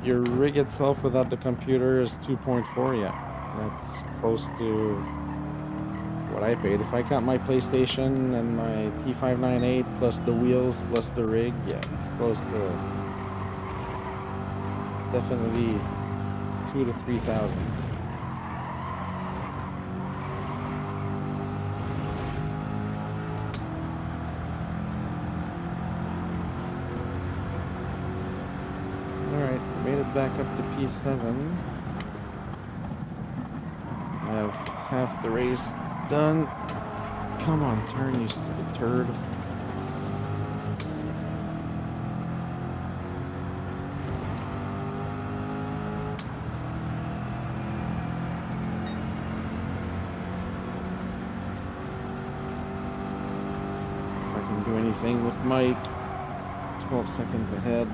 your rig itself without the computer is 2.4. Yeah, that's close to what I paid. If I count my PlayStation and my T598 plus the wheels plus the rig, yeah, it's close to. It's definitely 2,000 to 3,000. Alright, made it back up to P7. I have half the race done. Come on, turn, you stupid turd. Let's see if I can do anything with Mike. 12 seconds ahead.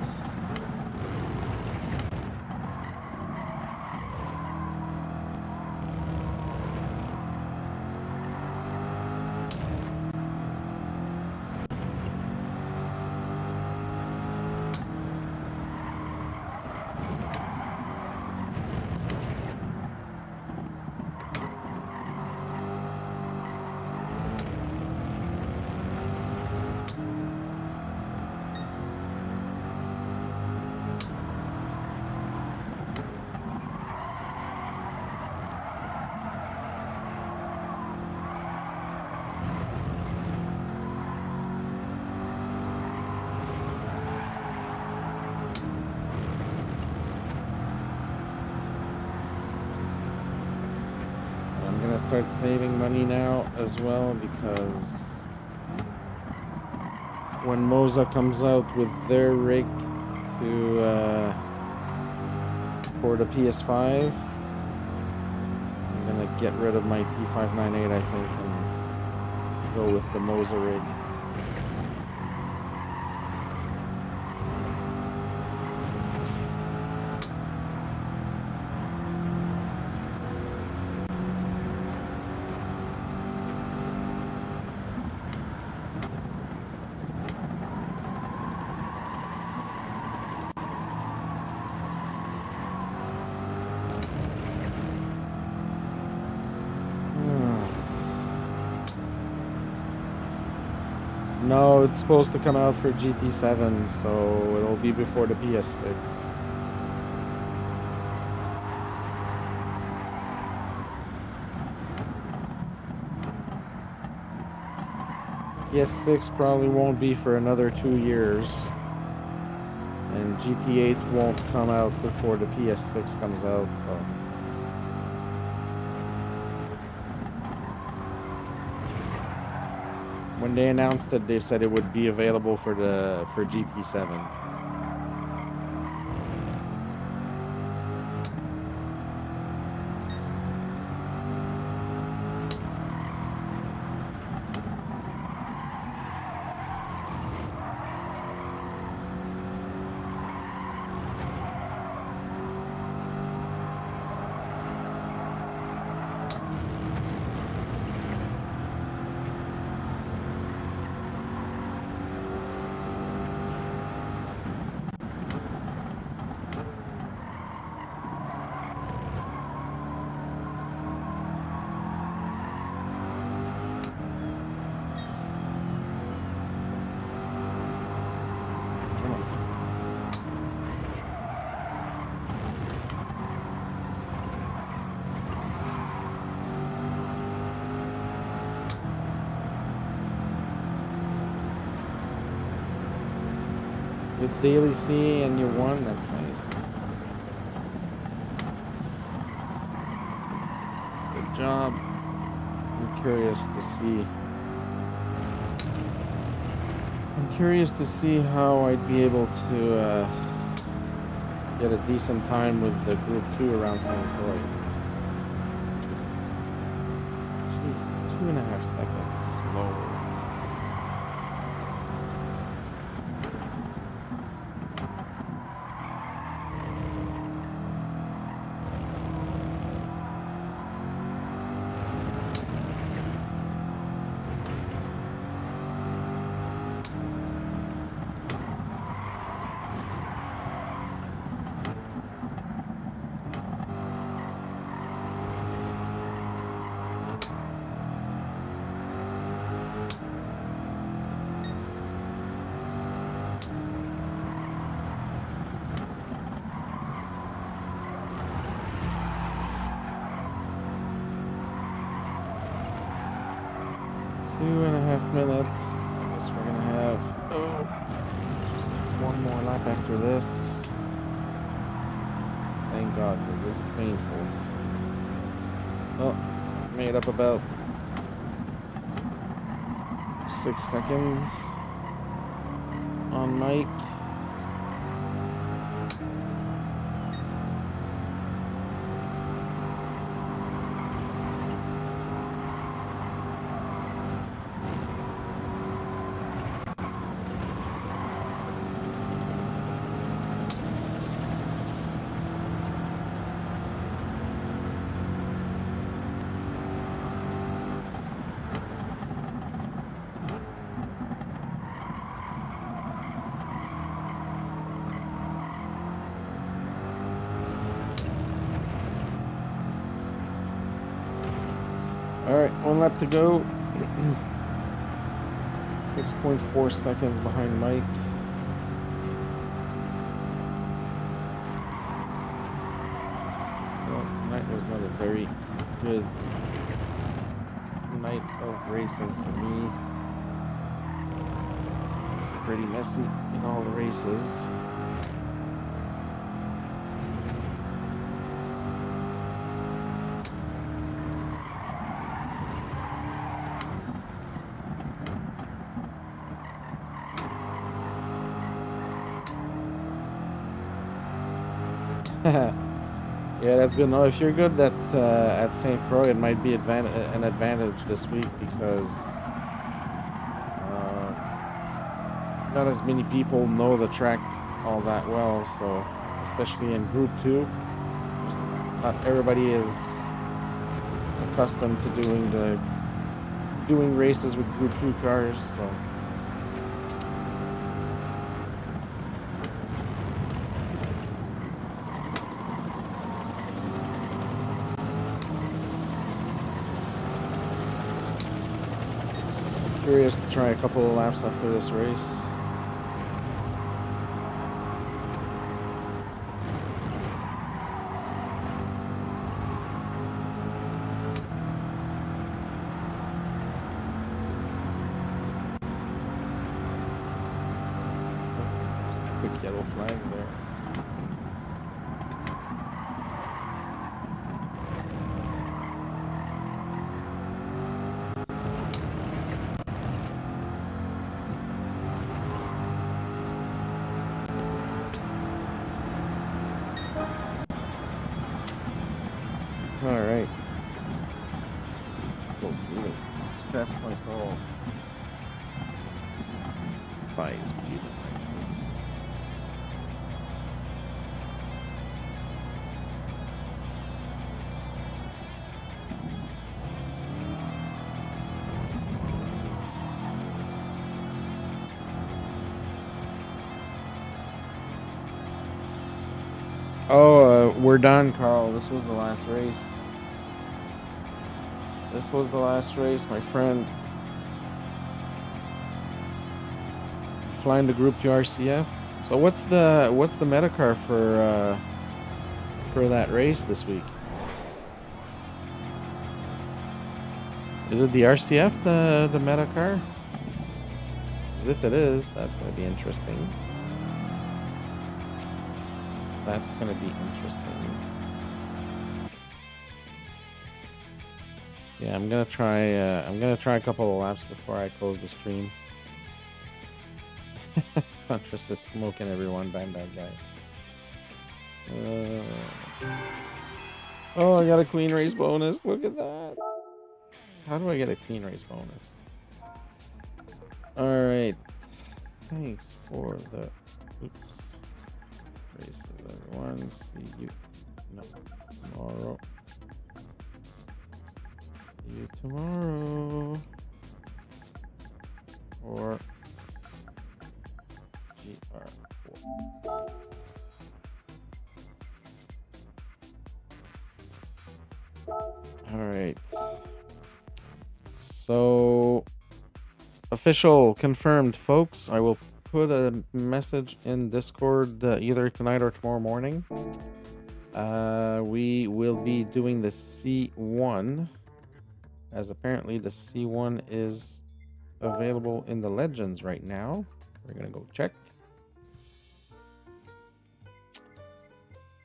Start saving money now as well, because when Moza comes out with their rig to for the PS5, I'm gonna get rid of my T598, I think, and go with the Moza rig. No, it's supposed to come out for GT7, so it'll be before the PS6. PS6 probably won't be for another 2 years, and GT8 won't come out before the PS6 comes out, so... When they announced it, they said it would be available for GT7. With Daily C and you won, that's nice. Good job. I'm curious to see how I'd be able to get a decent time with the Group 2 around St. Croix. Jesus, 2.5 seconds slower. 2.5 minutes. I guess we're gonna have just one more lap after this. Thank God, because this is painful. Oh, made up about 6 seconds on mic. Alright, one lap to go. 6.4 seconds behind Mike. Well, tonight was not a very good night of racing for me. Pretty messy in all the races. Yeah, that's good. No, if you're good at St. Croix, it might be an advantage this week because not as many people know the track all that well. So, especially in Group 2, not everybody is accustomed to doing races with Group 2 cars. So. Curious to try a couple of laps after this race. Quick yellow flag there. Alright. Let's go really scratch my soul. Fight is beautiful. Oh, we're done, Carl. This was the last race. This was the last race, my friend. Flying the Group 2 RCF. So what's the meta car for that race this week? Is it the RCF, the meta car? Because if it is, that's going to be interesting. That's going to be interesting. Yeah, I'm gonna try a couple of laps before I close the stream. Contras is smoking everyone, bang that guy. Oh, I got a clean race bonus. Look at that. How do I get a clean race bonus? Alright. Thanks for the races, everyone. See you tomorrow. See you tomorrow. Or GR4. Alright. So, official, confirmed, folks. I will put a message in Discord either tonight or tomorrow morning. We will be doing the C1, as apparently the C1 is available in the Legends right now. We're gonna go check.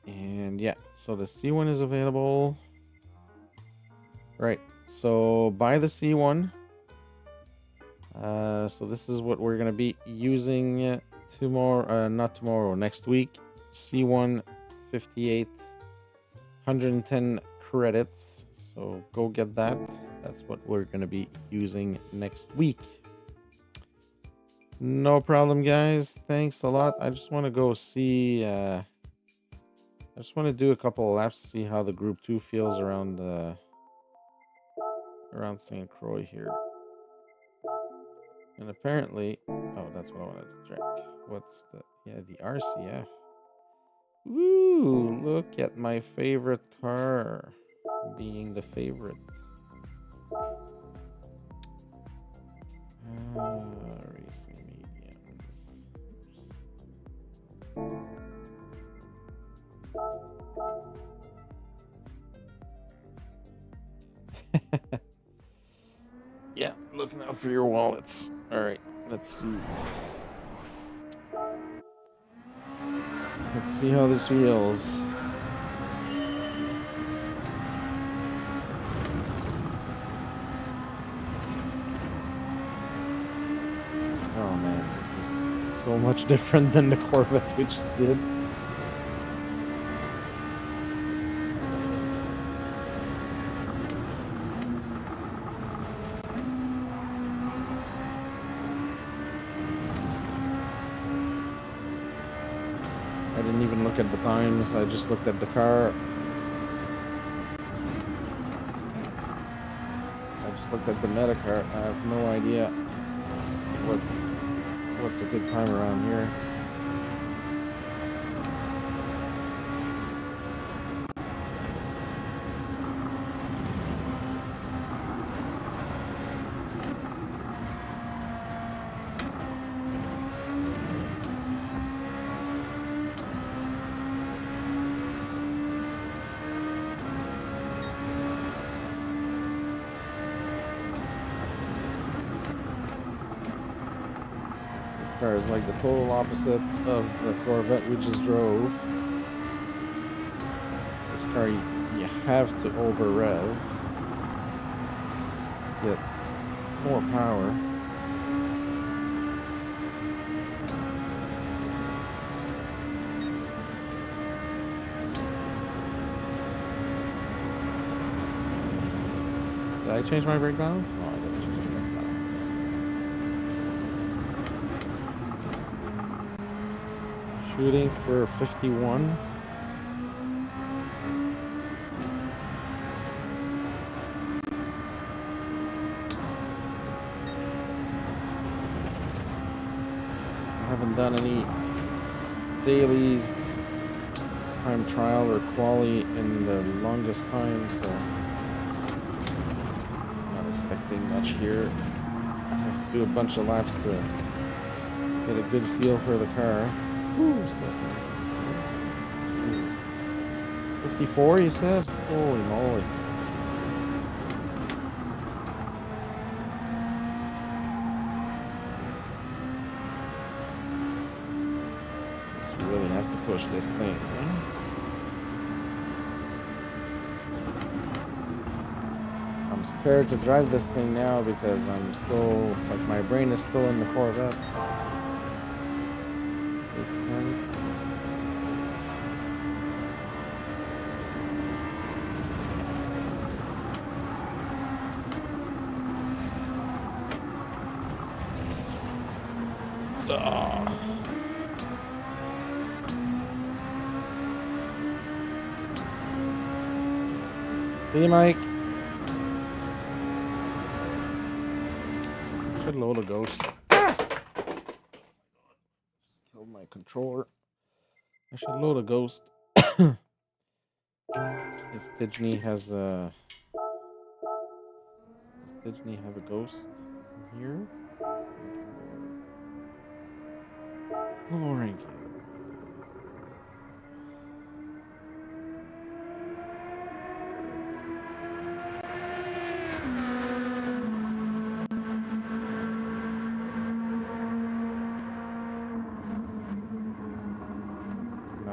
And yeah, so the C1 is available. Right, so buy the C1. So this is what we're gonna be using tomorrow, not tomorrow, next week. C1 58, 110 credits. So go get that. That's what we're gonna be using next week. No problem, guys. Thanks a lot. I just want to go see. I just want to do a couple of laps to see how the Group 2 feels around St. Croix here. And apparently, oh, that's what I wanted to check. What's the RCF? Woo! Look at my favorite car being the favorite. Racing medium. Yeah, looking out for your wallets. All right, let's see. Let's see how this feels. Oh man, this is so much different than the Corvette we just did. I didn't even look at the times, I just looked at the car. I just looked at the Metacar. I have no idea what's a good time around here. Car is like the total opposite of the Corvette we just drove. This car, you have to over rev, get more power. Did I change my brake balance? No, I didn't change my brake balance. Shooting for 51. I haven't done any dailies, time trial, or quali in the longest time, so not expecting much here. I have to do a bunch of laps to get a good feel for the car. Ooh, Jesus. 54, you said? Holy moly. Just really have to push this thing, right? I'm scared to drive this thing now because I'm still, like, my brain is still in the Corvette. See you, Mike. Should load a ghost. Just killed my controller. I should load a ghost. If Disney has a... Does Disney have a ghost here? Lowering cable.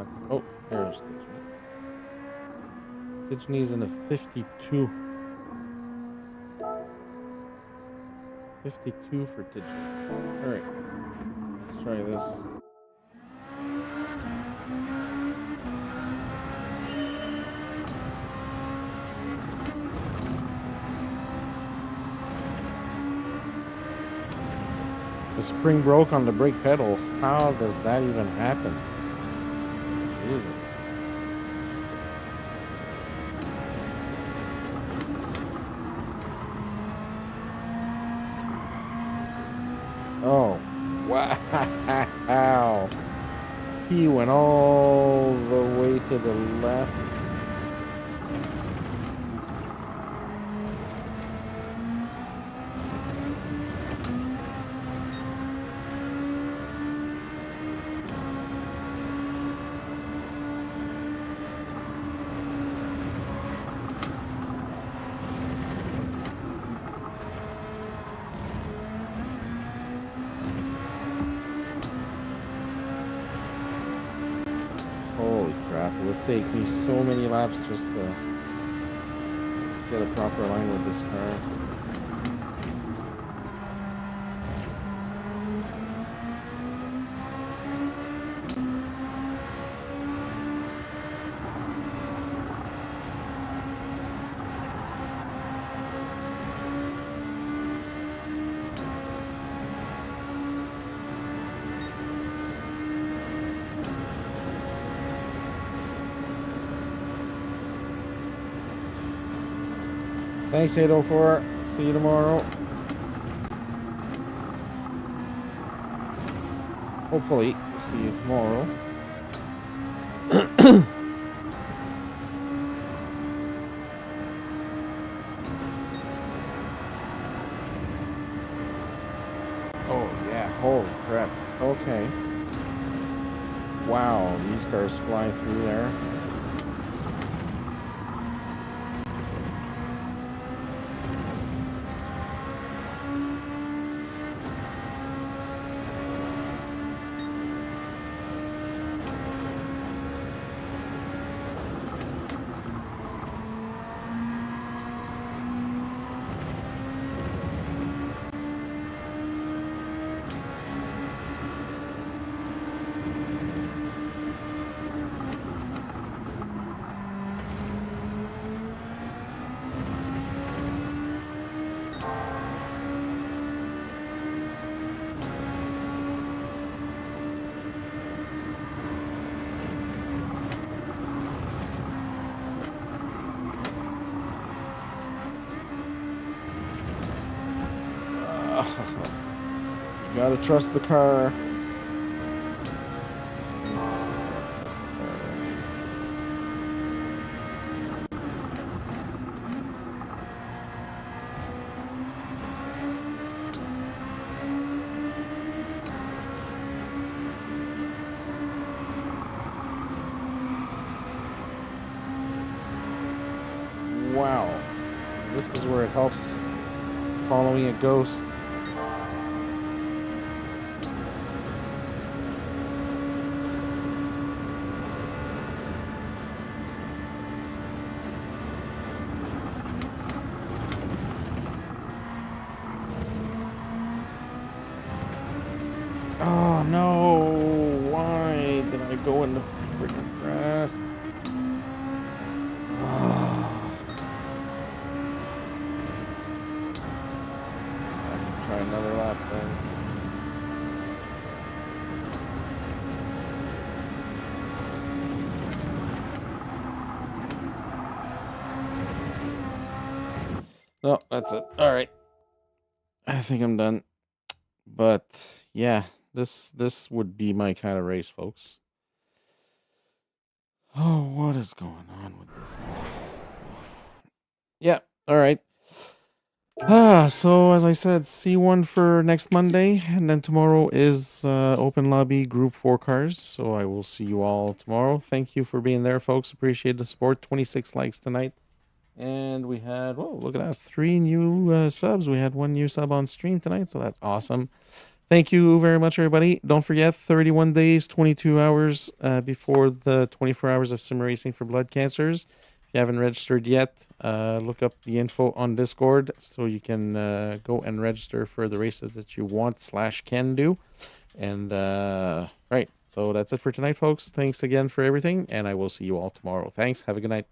that's... Oh, there's Tijani. Tijani's in a 52. 52 for Tijani. Alright, let's try this. The spring broke on the brake pedal. How does that even happen? Jesus. Oh, wow. He went all the way to the left. Holy crap, it would take me so many laps just to get a proper line with this car. Thanks, 804. See you tomorrow. Hopefully, see you tomorrow. Oh, yeah. Holy crap. Okay. Wow, these cars fly through there. Gotta trust the car. Wow. This is where it helps following a ghost. Oh no, why did I go in the freaking grass? Oh. I have to try another lap then. No, that's it. All right. I think I'm done. But yeah. This would be my kind of race, folks. Oh, what is going on with this thing? Yeah, all right. So as I said, C1 for next Monday, and then tomorrow is open lobby group 4 cars. So I will see you all tomorrow. Thank you for being there, folks. Appreciate the support. 26 likes tonight. And we had, oh, look at that, 3 new subs. We had 1 new sub on stream tonight, so that's awesome. Thank you very much, everybody. Don't forget, 31 days, 22 hours before the 24 hours of sim racing for blood cancers. If you haven't registered yet, look up the info on Discord so you can go and register for the races that you want/can do. And right, so that's it for tonight, folks. Thanks again for everything, and I will see you all tomorrow. Thanks. Have a good night.